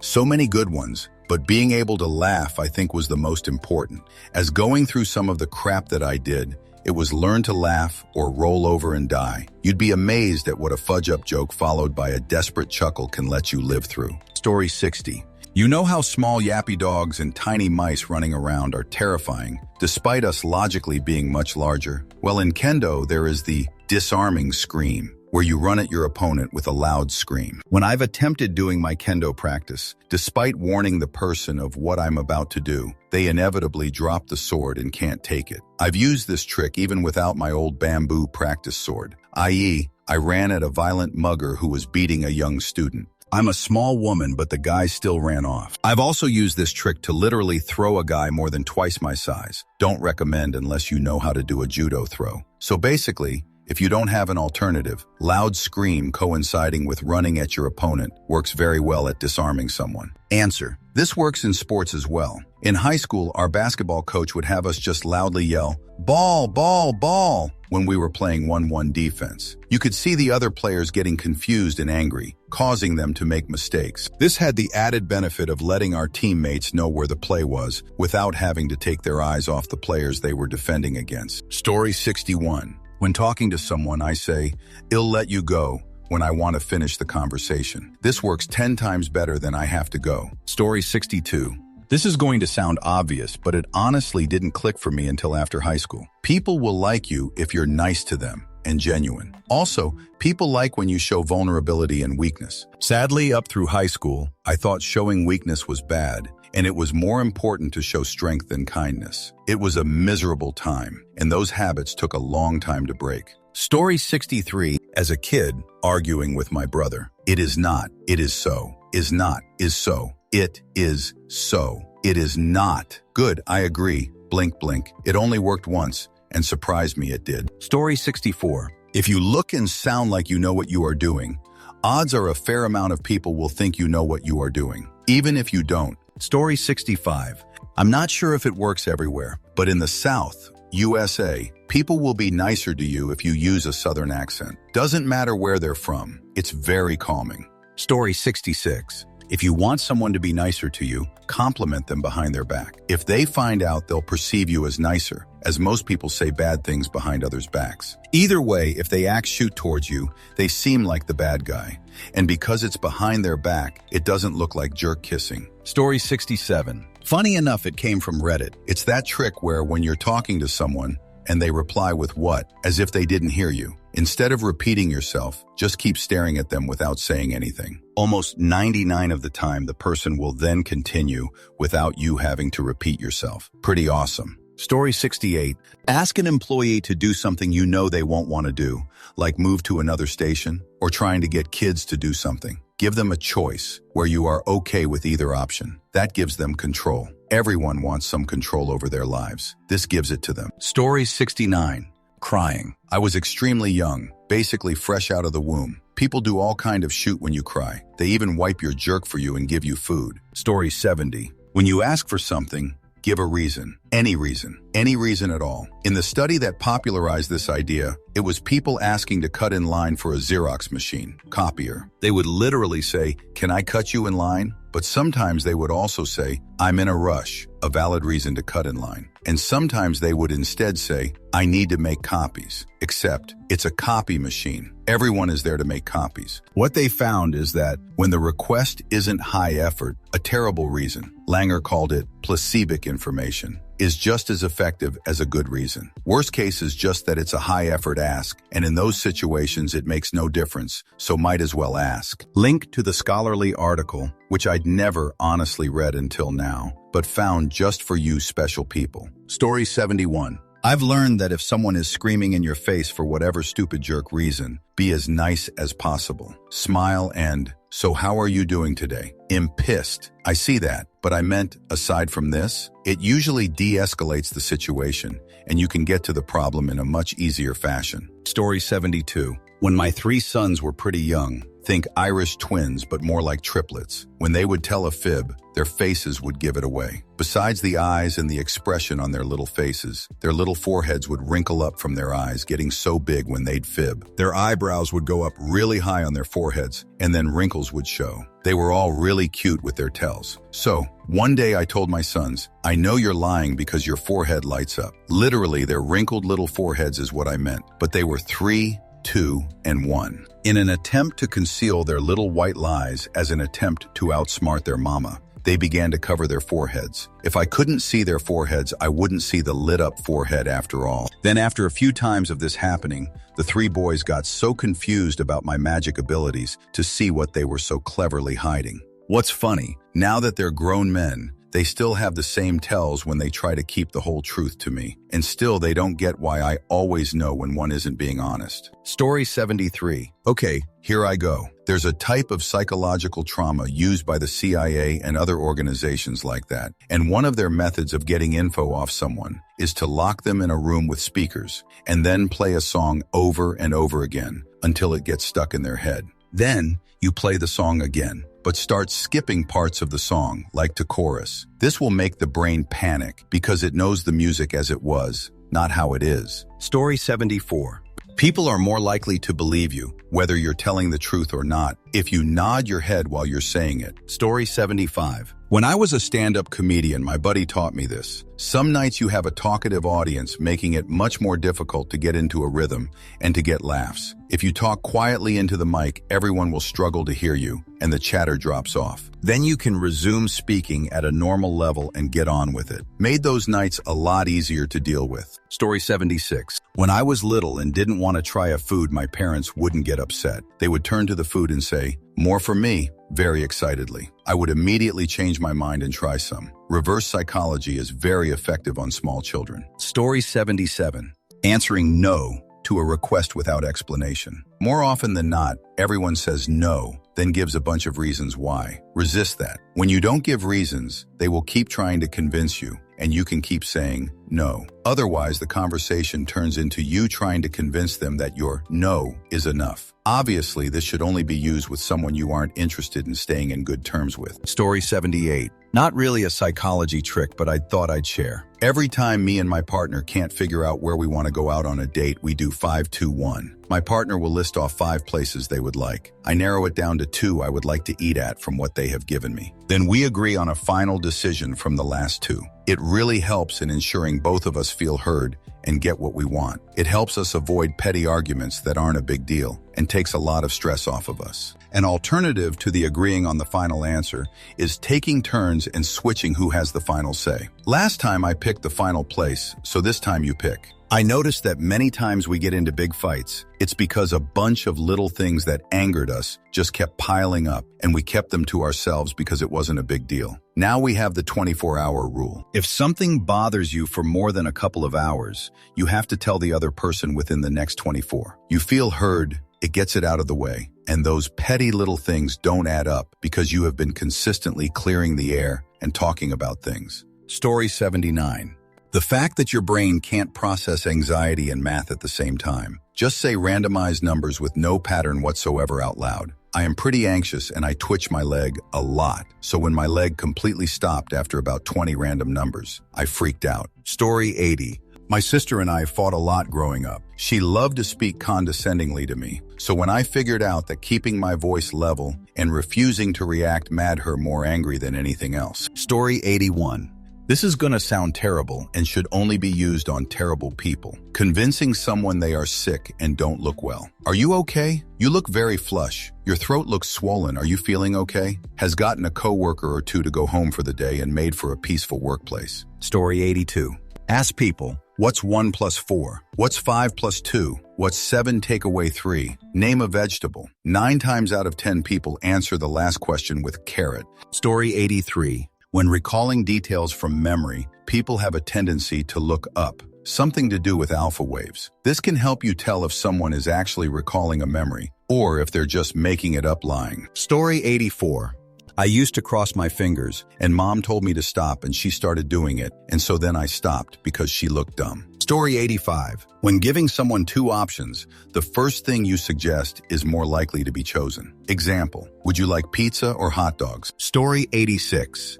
So many good ones, but being able to laugh I think was the most important. As going through some of the crap that I did, it was learn to laugh or roll over and die. You'd be amazed at what a fudge-up joke followed by a desperate chuckle can let you live through. Story 60. You know how small yappy dogs and tiny mice running around are terrifying, despite us logically being much larger? Well, in kendo, there is the disarming scream, where you run at your opponent with a loud scream. When I've attempted doing my kendo practice, despite warning the person of what I'm about to do, they inevitably drop the sword and can't take it. I've used this trick even without my old bamboo practice sword, i.e., I ran at a violent mugger who was beating a young student. I'm a small woman, but the guy still ran off. I've also used this trick to literally throw a guy more than twice my size. Don't recommend unless you know how to do a judo throw. So basically, if you don't have an alternative, loud scream coinciding with running at your opponent works very well at disarming someone. Answer: this works in sports as well. In high school, our basketball coach would have us just loudly yell, "Ball, ball, ball," when we were playing 1-1 defense. You could see the other players getting confused and angry, causing them to make mistakes. This had the added benefit of letting our teammates know where the play was without having to take their eyes off the players they were defending against. Story 61. When talking to someone, I say, "I'll let you go," when I want to finish the conversation. This works 10 times better than "I have to go." Story 62. This is going to sound obvious, but it honestly didn't click for me until after high school. People will like you if you're nice to them and genuine. Also, people like when you show vulnerability and weakness. Sadly, up through high school, I thought showing weakness was bad, and it was more important to show strength than kindness. It was a miserable time, and those habits took a long time to break. Story 63. As a kid, arguing with my brother. It is not. It is so. Is not. Is so. It is so. It is not. Good, I agree. Blink, blink. It only worked once, and surprised me it did. Story 64. If you look and sound like you know what you are doing, odds are a fair amount of people will think you know what you are doing, even if you don't. Story 65. I'm not sure if it works everywhere, but in the South, USA, people will be nicer to you if you use a Southern accent. Doesn't matter where they're from. It's very calming. Story 66. If you want someone to be nicer to you, compliment them behind their back. If they find out, they'll perceive you as nicer, as most people say bad things behind others' backs. Either way, if they act shoot towards you, they seem like the bad guy. And because it's behind their back, it doesn't look like jerk kissing. Story 67. Funny enough, it came from Reddit. It's that trick where when you're talking to someone and they reply with "what?" as if they didn't hear you. Instead of repeating yourself, just keep staring at them without saying anything. Almost 99% of the time, the person will then continue without you having to repeat yourself. Pretty awesome. Story 68. Ask an employee to do something you know they won't want to do, like move to another station or trying to get kids to do something. Give them a choice where you are okay with either option. That gives them control. Everyone wants some control over their lives. This gives it to them. Story 69. Crying. I was extremely young, basically fresh out of the womb. People do all kind of shoot when you cry. They even wipe your jerk for you and give you food. Story 70. When you ask for something, give a reason. Any reason at all. In the study that popularized this idea, it was people asking to cut in line for a Xerox machine, copier. They would literally say, "Can I cut you in line?" But sometimes they would also say, "I'm in a rush," a valid reason to cut in line. And sometimes they would instead say, "I need to make copies." Except, it's a copy machine. Everyone is there to make copies. What they found is that when the request isn't high effort, a terrible reason, Langer called it placebo information, is just as effective as a good reason. Worst case is just that it's a high effort ask, and in those situations it makes no difference, so might as well ask. Link to the scholarly article, which I'd never honestly read until now, but found just for you special people. Story 71. I've learned that if someone is screaming in your face for whatever stupid jerk reason, be as nice as possible. Smile and, "So how are you doing today?" "I'm pissed." "I see that, but I meant, aside from this," it usually de-escalates the situation, and you can get to the problem in a much easier fashion. Story 72. When my 3 sons were pretty young, think Irish twins but more like triplets, when they would tell a fib, their faces would give it away. Besides the eyes and the expression on their little faces, their little foreheads would wrinkle up from their eyes, getting so big when they'd fib. Their eyebrows would go up really high on their foreheads, and then wrinkles would show. They were all really cute with their tells. So, one day I told my sons, "I know you're lying because your forehead lights up." Literally, their wrinkled little foreheads is what I meant, but they were 3, 2, and 1. In an attempt to conceal their little white lies as an attempt to outsmart their mama, they began to cover their foreheads. If I couldn't see their foreheads, I wouldn't see the lit-up forehead after all. Then after a few times of this happening, the 3 boys got so confused about my magic abilities to see what they were so cleverly hiding. What's funny, now that they're grown men, They still have the same tells when they try to keep the whole truth to me. And still they don't get why I always know when one isn't being honest. Story 73. Okay, here I go. There's a type of psychological trauma used by the CIA and other organizations like that. And one of their methods of getting info off someone is to lock them in a room with speakers and then play a song over and over again until it gets stuck in their head. Then you play the song again, but start skipping parts of the song, like to chorus. This will make the brain panic because it knows the music as it was, not how it is. Story 74. People are more likely to believe you, whether you're telling the truth or not, if you nod your head while you're saying it. Story 75. When I was a stand-up comedian, my buddy taught me this. Some nights you have a talkative audience, making it much more difficult to get into a rhythm and to get laughs. If you talk quietly into the mic, everyone will struggle to hear you, and the chatter drops off. Then you can resume speaking at a normal level and get on with it. Made those nights a lot easier to deal with. Story 76. When I was little and didn't want to try a food, my parents wouldn't get upset. They would turn to the food and say, "More for me," very excitedly. I would immediately change my mind and try some. Reverse psychology is very effective on small children. Story 77. Answering no to a request without explanation. More often than not, everyone says no, then gives a bunch of reasons why. Resist that. When you don't give reasons, they will keep trying to convince you, and you can keep saying no. Otherwise, the conversation turns into you trying to convince them that your no is enough. Obviously, this should only be used with someone you aren't interested in staying in good terms with. Story 78. Not really a psychology trick, but I thought I'd share. Every time me and my partner can't figure out where we want to go out on a date, we do 5-2-1. My partner will list off 5 places they would like. I narrow it down to 2 I would like to eat at from what they have given me. Then we agree on a final decision from the last 2. It really helps in ensuring both of us feel heard and get what we want. It helps us avoid petty arguments that aren't a big deal and takes a lot of stress off of us. An alternative to the agreeing on the final answer is taking turns and switching who has the final say. Last time I picked the final place, so this time you pick. I noticed that many times we get into big fights, it's because a bunch of little things that angered us just kept piling up, and we kept them to ourselves because it wasn't a big deal. Now we have the 24-hour rule. If something bothers you for more than a couple of hours, you have to tell the other person within the next 24. You feel heard, it gets it out of the way, and those petty little things don't add up because you have been consistently clearing the air and talking about things. Story 79. The fact that your brain can't process anxiety and math at the same time. Just say randomized numbers with no pattern whatsoever out loud. I am pretty anxious and I twitch my leg a lot. So when my leg completely stopped after about 20 random numbers, I freaked out. Story 80. My sister and I fought a lot growing up. She loved to speak condescendingly to me. So when I figured out that keeping my voice level and refusing to react made her more angry than anything else. Story 81. This is gonna sound terrible and should only be used on terrible people. Convincing someone they are sick and don't look well. Are you okay? You look very flush. Your throat looks swollen. Are you feeling okay? Has gotten a coworker or 2 to go home for the day and made for a peaceful workplace. Story 82. Ask people, what's 1 plus 4? What's 5 plus 2? What's 7 take away 3? Name a vegetable. 9 times out of 10 people answer the last question with carrot. Story 83. When recalling details from memory, people have a tendency to look up, something to do with alpha waves. This can help you tell if someone is actually recalling a memory or if they're just making it up lying. Story 84. I used to cross my fingers, and Mom told me to stop, and she started doing it, and so then I stopped because she looked dumb. Story 85. When giving someone 2 options, the first thing you suggest is more likely to be chosen. Example, would you like pizza or hot dogs? Story 86.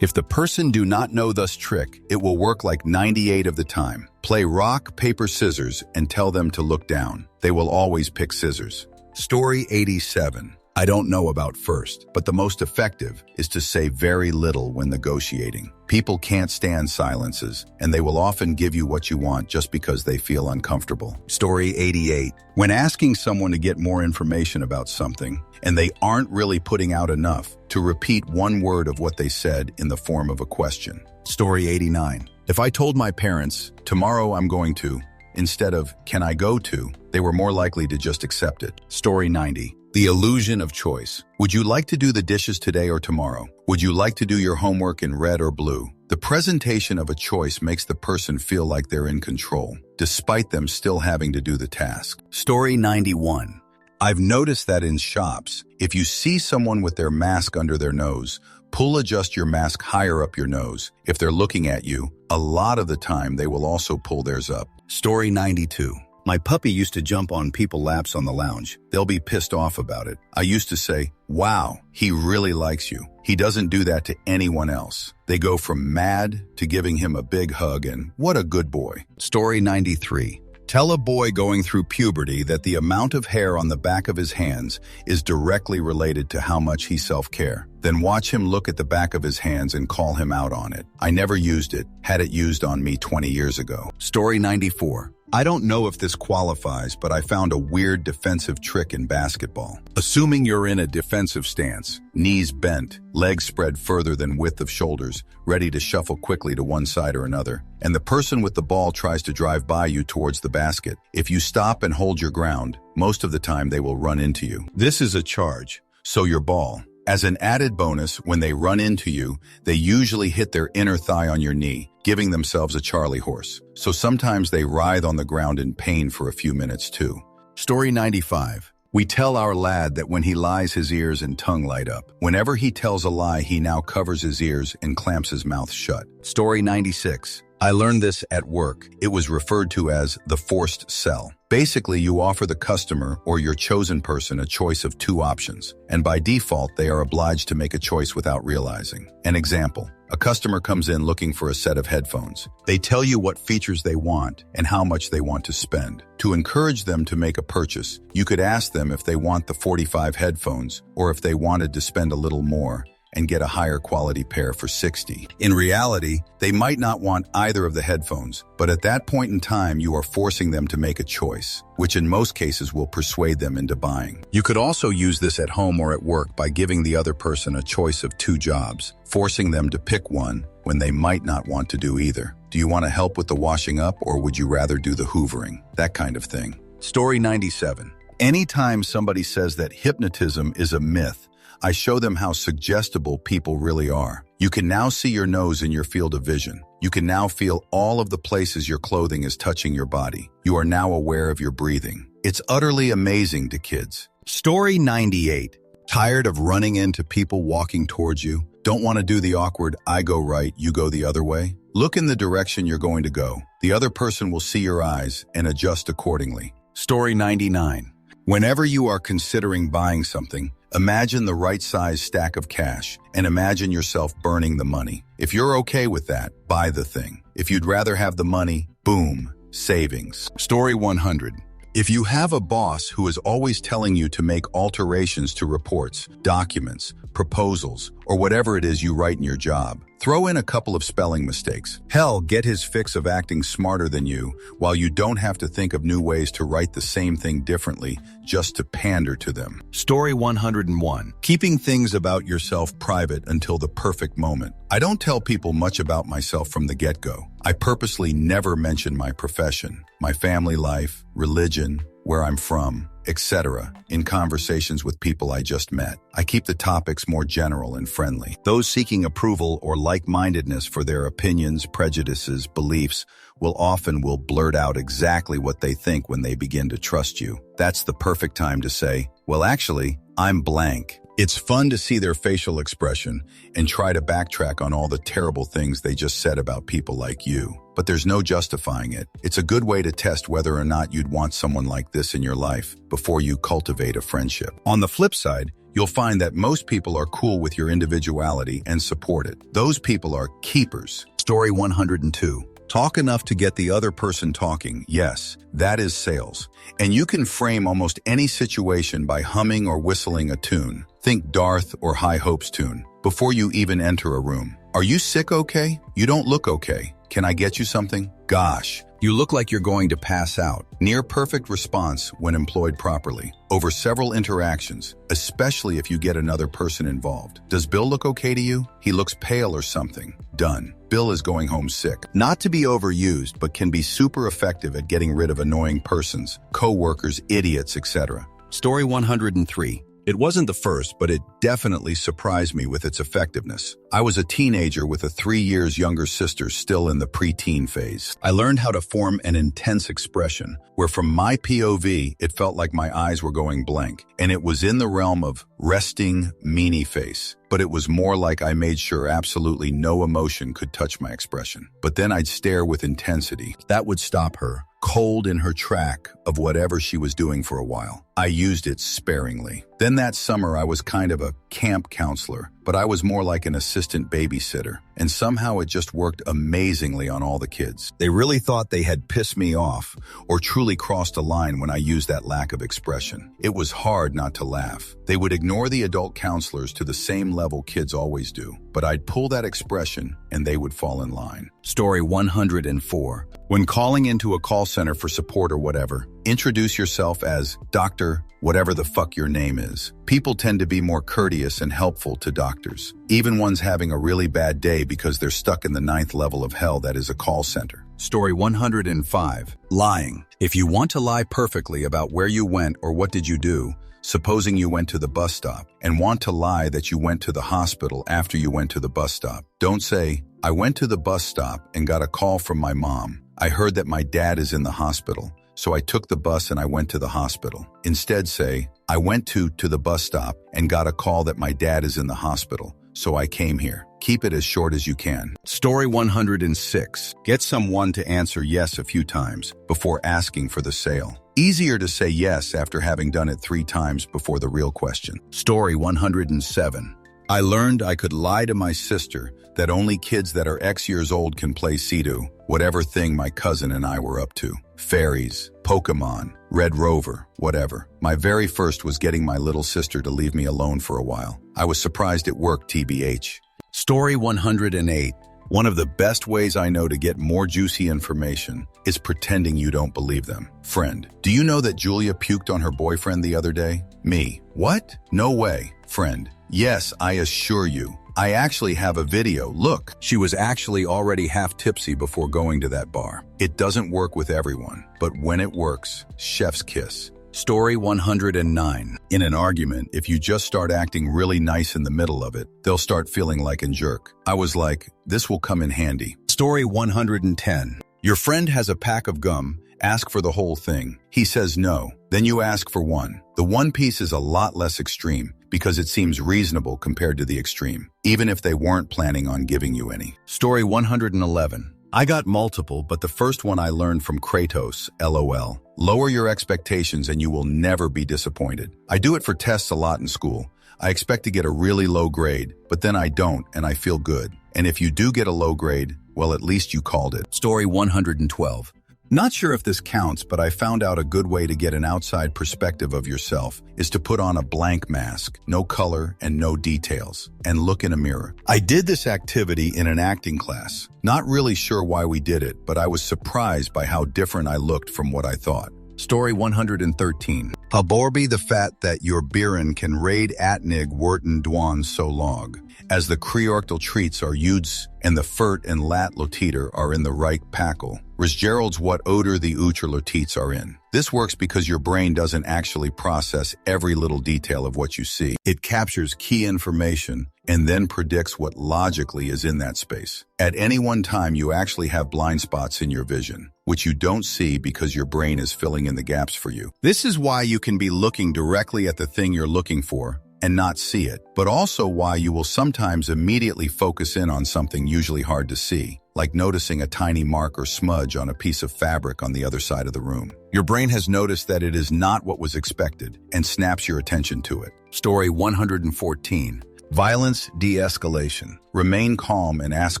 If the person do not know this trick, it will work like 98 of the time. Play rock, paper, scissors and tell them to look down. They will always pick scissors. Story 87. I don't know about first, but the most effective is to say very little when negotiating. People can't stand silences, and they will often give you what you want just because they feel uncomfortable. Story 88. When asking someone to get more information about something, and they aren't really putting out enough, to repeat one word of what they said in the form of a question. Story 89. If I told my parents, tomorrow I'm going to, instead of, can I go to, they were more likely to just accept it. Story 90. The illusion of choice. Would you like to do the dishes today or tomorrow? Would you like to do your homework in red or blue? The presentation of a choice makes the person feel like they're in control, despite them still having to do the task. Story 91. I've noticed that in shops, if you see someone with their mask under their nose, adjust your mask higher up your nose. If they're looking at you, a lot of the time they will also pull theirs up. Story 92. My puppy used to jump on people's laps on the lounge. They'll be pissed off about it. I used to say, wow, he really likes you. He doesn't do that to anyone else. They go from mad to giving him a big hug and what a good boy. Story 93. Tell a boy going through puberty that the amount of hair on the back of his hands is directly related to how much he self-care. Then watch him look at the back of his hands and call him out on it. I never used it, had it used on me 20 years ago. Story 94. I don't know if this qualifies, but I found a weird defensive trick in basketball. Assuming you're in a defensive stance, knees bent, legs spread further than width of shoulders, ready to shuffle quickly to one side or another, and the person with the ball tries to drive by you towards the basket. If you stop and hold your ground, most of the time they will run into you. This is a charge, so your ball. As an added bonus, when they run into you, they usually hit their inner thigh on your knee, giving themselves a Charlie horse. So sometimes they writhe on the ground in pain for a few minutes too. Story 95. We tell our lad that when he lies, his ears and tongue light up. Whenever he tells a lie, he now covers his ears and clamps his mouth shut. Story 96. I learned this at work. It was referred to as the forced sell. Basically, you offer the customer or your chosen person a choice of two options, and by default, they are obliged to make a choice without realizing. An example, a customer comes in looking for a set of headphones. They tell you what features they want and how much they want to spend. To encourage them to make a purchase, you could ask them if they want the 45 headphones or if they wanted to spend a little more and get a higher quality pair for 60. In reality, they might not want either of the headphones, but at that point in time, you are forcing them to make a choice, which in most cases will persuade them into buying. You could also use this at home or at work by giving the other person a choice of two jobs, forcing them to pick one when they might not want to do either. Do you want to help with the washing up or would you rather do the hoovering? That kind of thing. Story 97. Anytime somebody says that hypnotism is a myth, I show them how suggestible people really are. You can now see your nose in your field of vision. You can now feel all of the places your clothing is touching your body. You are now aware of your breathing. It's utterly amazing to kids. Story 98. Tired of running into people walking towards you? Don't want to do the awkward, I go right, you go the other way? Look in the direction you're going to go. The other person will see your eyes and adjust accordingly. Story 99. Whenever you are considering buying something, imagine the right size stack of cash and imagine yourself burning the money. If you're okay with that, buy the thing. If you'd rather have the money, boom, savings. Story 100. If you have a boss who is always telling you to make alterations to reports, documents, proposals, or whatever it is you write in your job, throw in a couple of spelling mistakes. Hell, get his fix of acting smarter than you while you don't have to think of new ways to write the same thing differently just to pander to them. Story 101. Keeping things about yourself private until the perfect moment. I don't tell people much about myself from the get-go. I purposely never mention my profession, my family life, religion, where I'm from, etc. in conversations with people I just met. I keep the topics more general and friendly. Those seeking approval or like-mindedness for their opinions, prejudices, beliefs will blurt out exactly what they think when they begin to trust you. That's the perfect time to say, well, actually, I'm blank. It's fun to see their facial expression and try to backtrack on all the terrible things they just said about people like you. But there's no justifying it. It's a good way to test whether or not you'd want someone like this in your life before you cultivate a friendship. On the flip side, you'll find that most people are cool with your individuality and support it. Those people are keepers. Story 102. Talk enough to get the other person talking. Yes, that is sales. And you can frame almost any situation by humming or whistling a tune. Think Darth or High Hopes tune before you even enter a room. Are you sick okay? You don't look okay. Can I get you something? Gosh, you look like you're going to pass out. Near perfect response when employed properly. Over several interactions, especially if you get another person involved. Does Bill look okay to you? He looks pale or something. Done. Bill is going home sick. Not to be overused, but can be super effective at getting rid of annoying persons, co-workers, idiots, etc. Story 103. It wasn't the first, but it definitely surprised me with its effectiveness. I was a teenager with a 3 years younger sister still in the preteen phase. I learned how to form an intense expression, where from my POV, it felt like my eyes were going blank, and it was in the realm of resting meanie face. But it was more like I made sure absolutely no emotion could touch my expression. But then I'd stare with intensity. That would stop her, cold in her track of whatever she was doing for a while. I used it sparingly. Then that summer I was kind of a camp counselor, but I was more like an assistant babysitter, and somehow it just worked amazingly on all the kids. They really thought they had pissed me off or truly crossed a line when I used that lack of expression. It was hard not to laugh. They would ignore the adult counselors to the same level kids always do, but I'd pull that expression and they would fall in line. Story 104. When calling into a call center for support or whatever, introduce yourself as Dr. whatever the fuck your name is. People tend to be more courteous and helpful to doctors, even ones having a really bad day because they're stuck in the 9th level of hell that is a call center. Story 105. Lying. If you want to lie perfectly about where you went or what did you do, supposing you went to the bus stop, and want to lie that you went to the hospital after you went to the bus stop, don't say, I went to the bus stop and got a call from my mom. I heard that my dad is in the hospital, so I took the bus and I went to the hospital. Instead say, I went to the bus stop and got a call that my dad is in the hospital, so I came here. Keep it as short as you can. Story 106. Get someone to answer yes a few times before asking for the sale. Easier to say yes after having done it 3 times before the real question. Story 107. I learned I could lie to my sister that only kids that are X years old can play Sea-Doo, whatever thing my cousin and I were up to. Fairies, Pokemon, Red Rover, whatever. My very first was getting my little sister to leave me alone for a while. I was surprised it worked, TBH. Story 108. One of the best ways I know to get more juicy information is pretending you don't believe them. Friend, do you know that Julia puked on her boyfriend the other day? Me. What? No way. Friend, yes, I assure you. I actually have a video. Look, she was actually already half tipsy before going to that bar. It doesn't work with everyone, but when it works, chef's kiss. Story 109. In an argument, if you just start acting really nice in the middle of it, they'll start feeling like a jerk. I was like, this will come in handy. Story 110. Your friend has a pack of gum. Ask for the whole thing. He says no. Then you ask for one. The one piece is a lot less extreme because it seems reasonable compared to the extreme, even if they weren't planning on giving you any. Story 111. I got multiple, but the first one I learned from Kratos, LOL. Lower your expectations and you will never be disappointed. I do it for tests a lot in school. I expect to get a really low grade, but then I don't and I feel good. And if you do get a low grade, well, at least you called it. Story 112. Not sure if this counts, but I found out a good way to get an outside perspective of yourself is to put on a blank mask, no color and no details, and look in a mirror. I did this activity in an acting class. Not really sure why we did it, but I was surprised by how different I looked from what I thought. Story 113. Haborbi the fat that your biren can raid atnig worten dwan so log. As the creortal treats are yuds and the fert and lat lotiter are in the right packle. Resgerald's what odor the ucher loteets are in. This works because your brain doesn't actually process every little detail of what you see. It captures key information and then predicts what logically is in that space. At any one time, you actually have blind spots in your vision, which you don't see because your brain is filling in the gaps for you. This is why you can be looking directly at the thing you're looking for and not see it, but also why you will sometimes immediately focus in on something usually hard to see, like noticing a tiny mark or smudge on a piece of fabric on the other side of the room. Your brain has noticed that it is not what was expected and snaps your attention to it. Story 114. Violence de-escalation. Remain calm and ask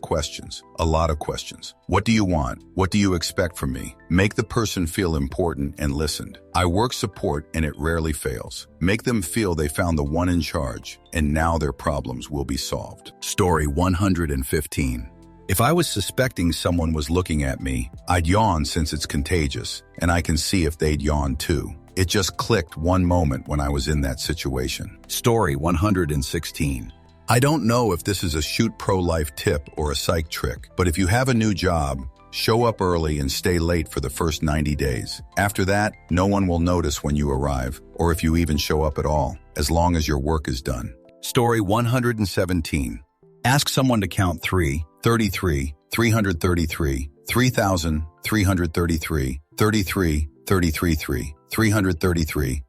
questions. A lot of questions. What do you want? What do you expect from me? Make the person feel important and listened. I work support and it rarely fails. Make them feel they found the one in charge and now their problems will be solved. Story 115. If I was suspecting someone was looking at me, I'd yawn since it's contagious, and I can see if they'd yawn too. It just clicked one moment when I was in that situation. Story 116. I don't know if this is a shoot pro-life tip or a psych trick, but if you have a new job, Show up early and stay late for the first 90 days. After that, no one will notice when you arrive, or if you even show up at all, as long as your work is done. Story 117. Ask someone to count 33, 333, 3,333, 33, 333, 333, 333,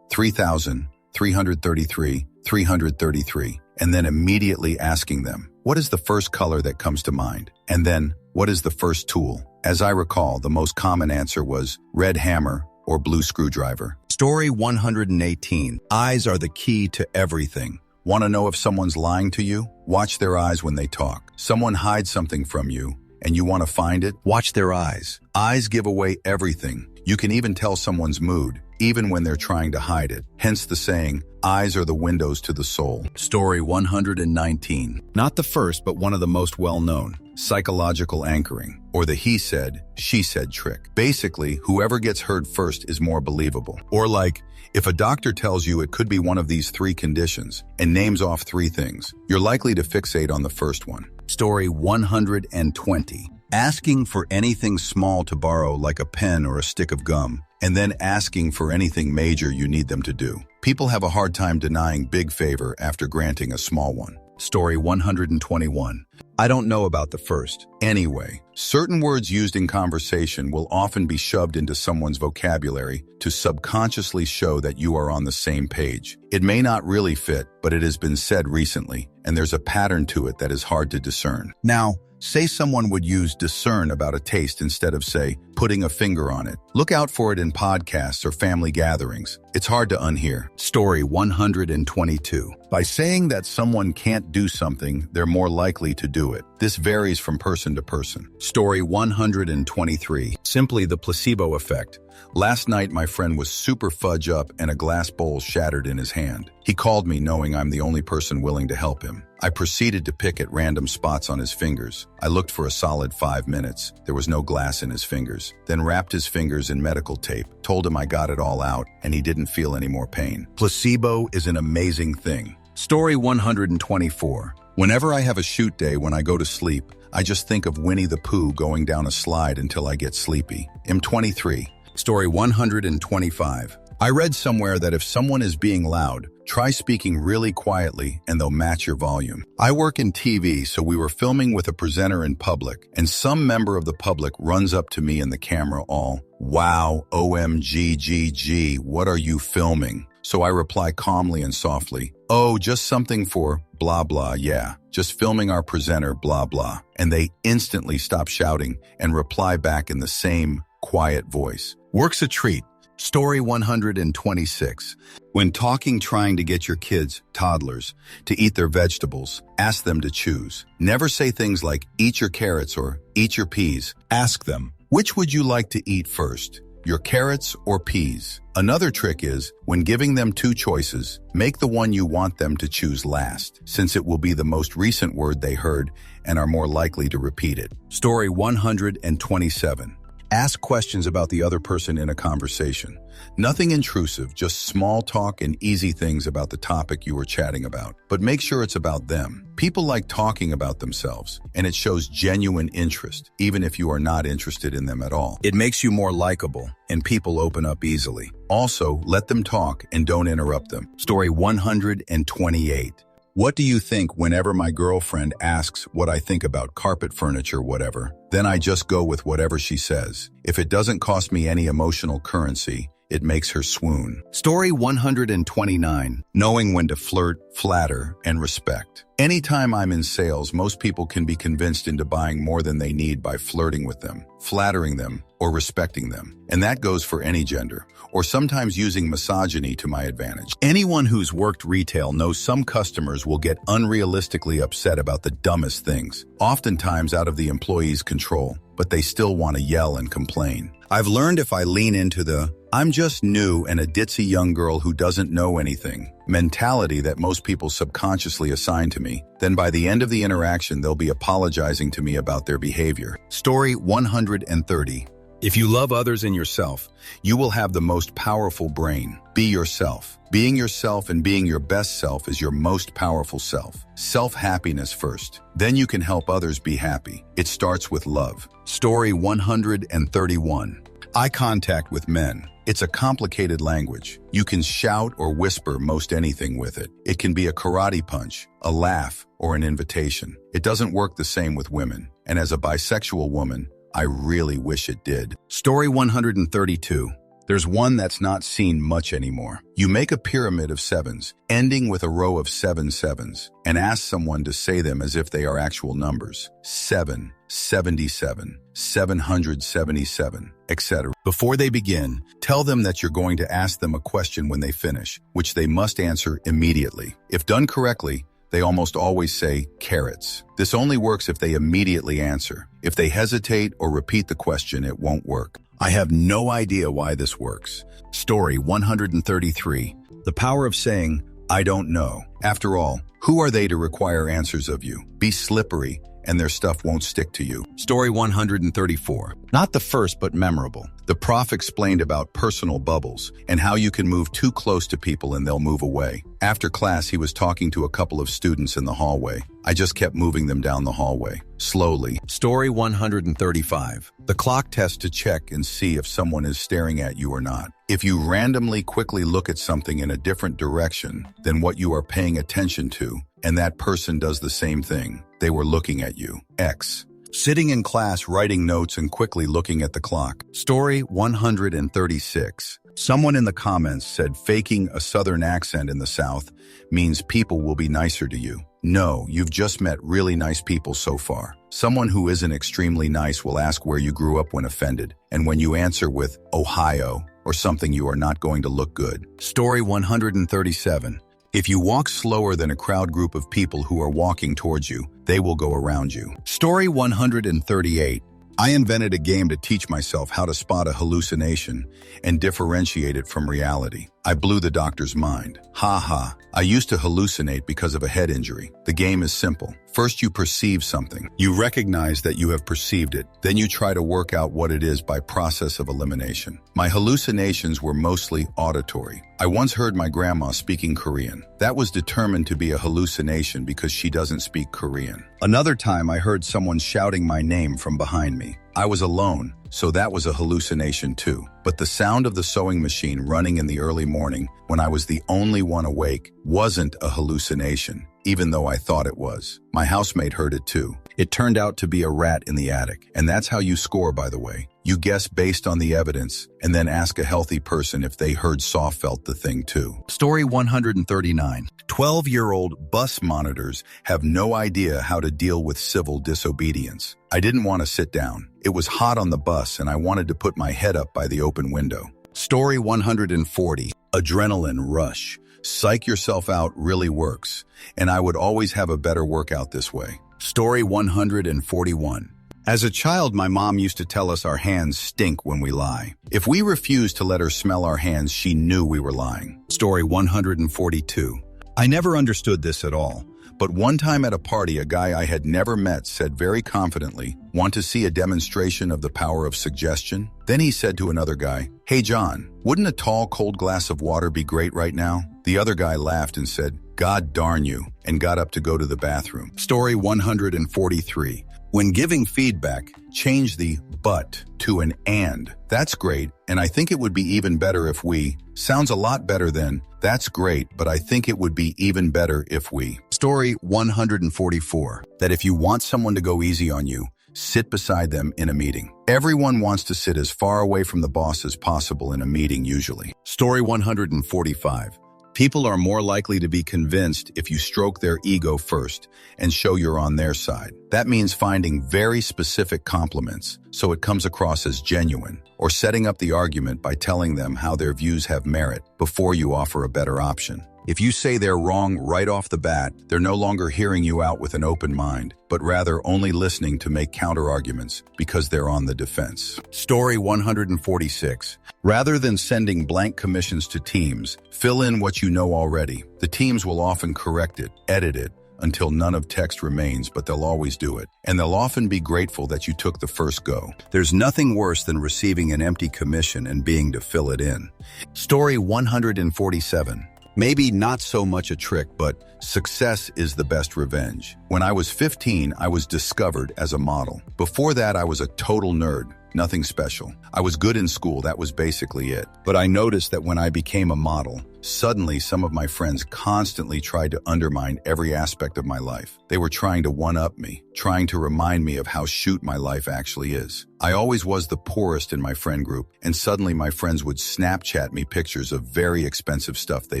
3,333, 333, and then immediately asking them, what is the first color that comes to mind? And then, what is the first tool? As I recall, the most common answer was red hammer or blue screwdriver. Story 118. Eyes are the key to everything. Want to know if someone's lying to you? Watch their eyes when they talk. Someone hides something from you, and you want to find it? Watch their eyes. Eyes give away everything. You can even tell someone's mood, even when they're trying to hide it. Hence the saying, eyes are the windows to the soul. Story 119. Not the first, but one of the most well-known. Psychological anchoring, or the he said, she said trick. Basically, whoever gets heard first is more believable. Or like, if a doctor tells you it could be one of these 3 conditions and names off 3 things, you're likely to fixate on the first one. Story 120. Asking for anything small to borrow, like a pen or a stick of gum, and then asking for anything major you need them to do. People have a hard time denying big favor after granting a small one. Story 121. I don't know about the first. Anyway, certain words used in conversation will often be shoved into someone's vocabulary to subconsciously show that you are on the same page. It may not really fit, but it has been said recently, and there's a pattern to it that is hard to discern. Now, say someone would use discern about a taste instead of, say, putting a finger on it. Look out for it in podcasts or family gatherings. It's hard to unhear. Story 122. By saying that someone can't do something, they're more likely to do it. This varies from person to person. Story 123. Simply the placebo effect. Last night, my friend was super fudge up and a glass bowl shattered in his hand. He called me knowing I'm the only person willing to help him. I proceeded to pick at random spots on his fingers. I looked for a solid 5 minutes. There was no glass in his fingers. Then wrapped his fingers in medical tape, told him I got it all out, and he didn't feel any more pain. Placebo is an amazing thing. Story 124. Whenever I have a shoot day when I go to sleep, I just think of Winnie the Pooh going down a slide until I get sleepy. M23. Story 125. I read somewhere that if someone is being loud, try speaking really quietly and they'll match your volume. I work in TV, so we were filming with a presenter in public, and some member of the public runs up to me in the camera all, "Wow, OMGGG, what are you filming?" So I reply calmly and softly, "Oh, just something for blah blah, yeah, just filming our presenter, blah blah." And they instantly stop shouting and reply back in the same quiet voice. Work's a treat. Story 126. When talking, trying to get your kids, toddlers, to eat their vegetables, ask them to choose. Never say things like, eat your carrots or eat your peas. Ask them, which would you like to eat first, your carrots or peas? Another trick is, when giving them 2 choices, make the one you want them to choose last, since it will be the most recent word they heard and are more likely to repeat it. Story 127. Ask questions about the other person in a conversation. Nothing intrusive, just small talk and easy things about the topic you were chatting about. But make sure it's about them. People like talking about themselves, and it shows genuine interest, even if you are not interested in them at all. It makes you more likable, and people open up easily. Also, let them talk and don't interrupt them. Story 128. What do you think whenever my girlfriend asks what I think about carpet furniture, whatever? Then I just go with whatever she says. If it doesn't cost me any emotional currency, it makes her swoon. Story 129. Knowing when to flirt, flatter, and respect. Anytime I'm in sales, most people can be convinced into buying more than they need by flirting with them, flattering them, or respecting them. And that goes for any gender, or sometimes using misogyny to my advantage. Anyone who's worked retail knows some customers will get unrealistically upset about the dumbest things, oftentimes out of the employee's control, but they still want to yell and complain. I've learned if I lean into the, I'm just new and a ditzy young girl who doesn't know anything mentality that most people subconsciously assign to me, then by the end of the interaction, they'll be apologizing to me about their behavior. Story 130. If you love others and yourself, you will have the most powerful brain. Be yourself. Being yourself and being your best self is your most powerful self. Self-happiness first. Then you can help others be happy. It starts with love. Story 131. Eye contact with men. It's a complicated language. You can shout or whisper most anything with it. It can be a karate punch, a laugh, or an invitation. It doesn't work the same with women. And as a bisexual woman, I really wish it did. Story 132. There's one that's not seen much anymore. You make a pyramid of sevens, ending with a row of 7 sevens, and ask someone to say them as if they are actual numbers. 7, 77, 777, etc. Before they begin, tell them that you're going to ask them a question when they finish, which they must answer immediately. If done correctly, they almost always say carrots. This only works if they immediately answer. If they hesitate or repeat the question, it won't work. I have no idea why this works. Story 133. The power of saying, I don't know. After all, who are they to require answers of you? Be slippery, and their stuff won't stick to you. Story 134. Not the first, but memorable. The prof explained about personal bubbles and how you can move too close to people and they'll move away. After class, he was talking to a couple of students in the hallway. I just kept moving them down the hallway, slowly. Story 135. The clock test to check and see if someone is staring at you or not. If you randomly quickly look at something in a different direction than what you are paying attention to, and that person does the same thing, they were looking at you. X. Sitting in class writing notes and quickly looking at the clock. Story 136. Someone in the comments said faking a southern accent in the South means people will be nicer to you. No, you've just met really nice people so far. Someone who isn't extremely nice will ask where you grew up when offended, and when you answer with Ohio or something, you are not going to look good. Story 137. If you walk slower than a crowd group of people who are walking towards you, they will go around you. Story 138. I invented a game to teach myself how to spot a hallucination and differentiate it from reality. I blew the doctor's mind. Ha ha. I used to hallucinate because of a head injury. The game is simple. First, you perceive something. You recognize that you have perceived it. Then you try to work out what it is by process of elimination. My hallucinations were mostly auditory. I once heard my grandma speaking Korean. That was determined to be a hallucination because she doesn't speak Korean. Another time, I heard someone shouting my name from behind me. I was alone, so that was a hallucination too. But the sound of the sewing machine running in the early morning, when I was the only one awake, wasn't a hallucination, even though I thought it was. My housemate heard it too. It turned out to be a rat in the attic. And that's how you score, by the way. You guess based on the evidence, and then ask a healthy person if they heard saw felt the thing too. Story 139. 12-year-old bus monitors have no idea how to deal with civil disobedience. I didn't want to sit down. It was hot on the bus and I wanted to put my head up by the open window. Story 140. Adrenaline rush. Psych yourself out really works, and I would always have a better workout this way. Story 141. As a child, my mom used to tell us our hands stink when we lie. If we refused to let her smell our hands, she knew we were lying. Story 142. I never understood this at all, but one time at a party, a guy I had never met said very confidently, "Want to see a demonstration of the power of suggestion?" Then he said to another guy, "Hey John, wouldn't a tall, cold glass of water be great right now?" The other guy laughed and said, "God darn you," and got up to go to the bathroom. Story 143. When giving feedback, change the but to an and. That's great, and I think it would be even better if we. Sounds a lot better than, that's great, but I think it would be even better if we. Story 144. That if you want someone to go easy on you, sit beside them in a meeting. Everyone wants to sit as far away from the boss as possible in a meeting usually. Story 145. People are more likely to be convinced if you stroke their ego first and show you're on their side. That means finding very specific compliments so it comes across as genuine, or setting up the argument by telling them how their views have merit before you offer a better option. If you say they're wrong right off the bat, they're no longer hearing you out with an open mind, but rather only listening to make counter-arguments because they're on the defense. Story 146. Rather than sending blank commissions to teams, fill in what you know already. The teams will often correct it, edit it, until none of text remains, but they'll always do it. And they'll often be grateful that you took the first go. There's nothing worse than receiving an empty commission and being to fill it in. Story 147. Maybe not so much a trick, but success is the best revenge. When I was 15, I was discovered as a model. Before that, I was a total nerd. Nothing special. I was good in school, that was basically it. But I noticed that when I became a model, suddenly some of my friends constantly tried to undermine every aspect of my life. They were trying to one-up me, trying to remind me of how shoot my life actually is. I always was the poorest in my friend group, and suddenly my friends would Snapchat me pictures of very expensive stuff they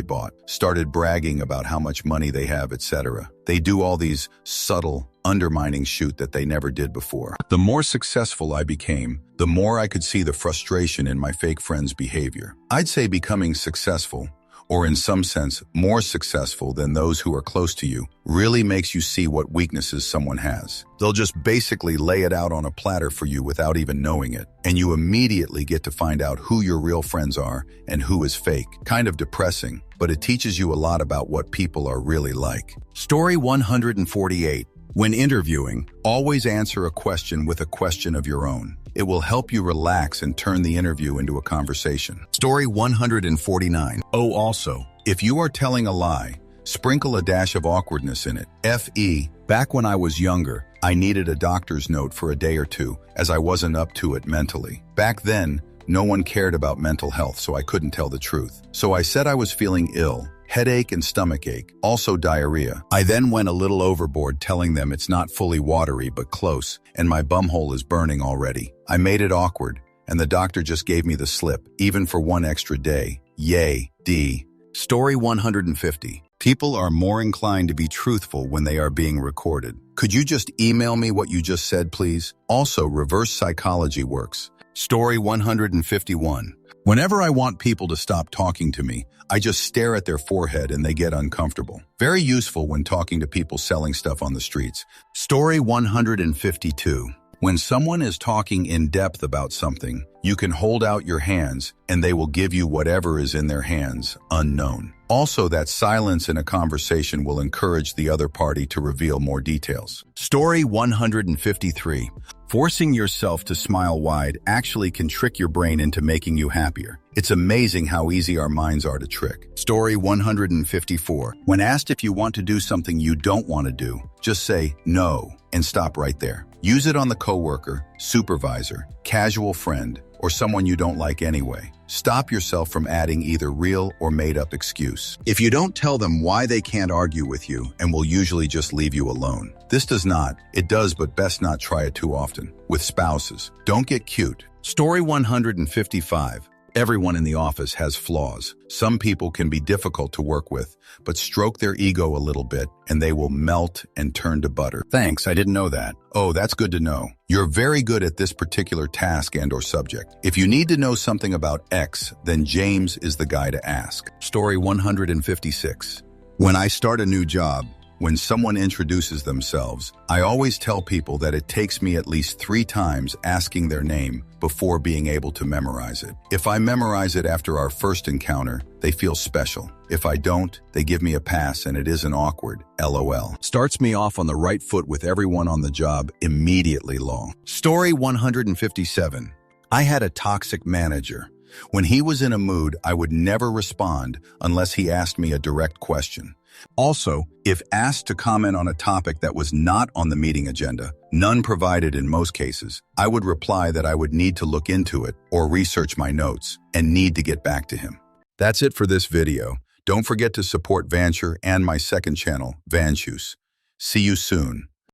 bought, started bragging about how much money they have, etc. They do all these subtle, undermining shoot that they never did before. The more successful I became, the more I could see the frustration in my fake friends' behavior. I'd say becoming successful, or in some sense, more successful than those who are close to you, really makes you see what weaknesses someone has. They'll just basically lay it out on a platter for you without even knowing it, and you immediately get to find out who your real friends are and who is fake. Kind of depressing, but it teaches you a lot about what people are really like. Story 148. When interviewing, always answer a question with a question of your own. It will help you relax and turn the interview into a conversation. Story 149. Oh, also, if you are telling a lie, sprinkle a dash of awkwardness in it. F.E. Back when I was younger, I needed a doctor's note for a day or two, as I wasn't up to it mentally. Back then, no one cared about mental health, so I couldn't tell the truth. So I said I was feeling ill. Headache and stomachache, also diarrhea. I then went a little overboard telling them it's not fully watery but close, and my bumhole is burning already. I made it awkward, and the doctor just gave me the slip, even for one extra day. Yay, D. Story 150. People are more inclined to be truthful when they are being recorded. Could you just email me what you just said, please? Also, reverse psychology works. Story 151. Whenever I want people to stop talking to me, I just stare at their forehead and they get uncomfortable. Very useful when talking to people selling stuff on the streets. Story 152. When someone is talking in depth about something, you can hold out your hands and they will give you whatever is in their hands, unknown. Also, that silence in a conversation will encourage the other party to reveal more details. Story 153. Forcing yourself to smile wide actually can trick your brain into making you happier. It's amazing how easy our minds are to trick. Story 154. When asked if you want to do something you don't want to do, just say no and stop right there. Use it on the coworker, supervisor, casual friend, or someone you don't like anyway. Stop yourself from adding either real or made-up excuse. If you don't tell them why they can't argue with you and will usually just leave you alone. This does not. It does, but best not try it too often. With spouses, don't get cute. Story 155. Everyone in the office has flaws. Some people can be difficult to work with, but stroke their ego a little bit and they will melt and turn to butter. Thanks, I didn't know that. Oh, that's good to know. You're very good at this particular task and/or subject. If you need to know something about X, then James is the guy to ask. Story 156. When I start a new job, when someone introduces themselves, I always tell people that it takes me at least 3 times asking their name before being able to memorize it. If I memorize it after our first encounter, they feel special. If I don't, they give me a pass and it isn't awkward. LOL. Starts me off on the right foot with everyone on the job immediately long. Story 157. I had a toxic manager. When he was in a mood, I would never respond unless he asked me a direct question. Also, if asked to comment on a topic that was not on the meeting agenda, none provided in most cases, I would reply that I would need to look into it or research my notes and need to get back to him. That's it for this video. Don't forget to support Vancher and my second channel, Vanchus. See you soon.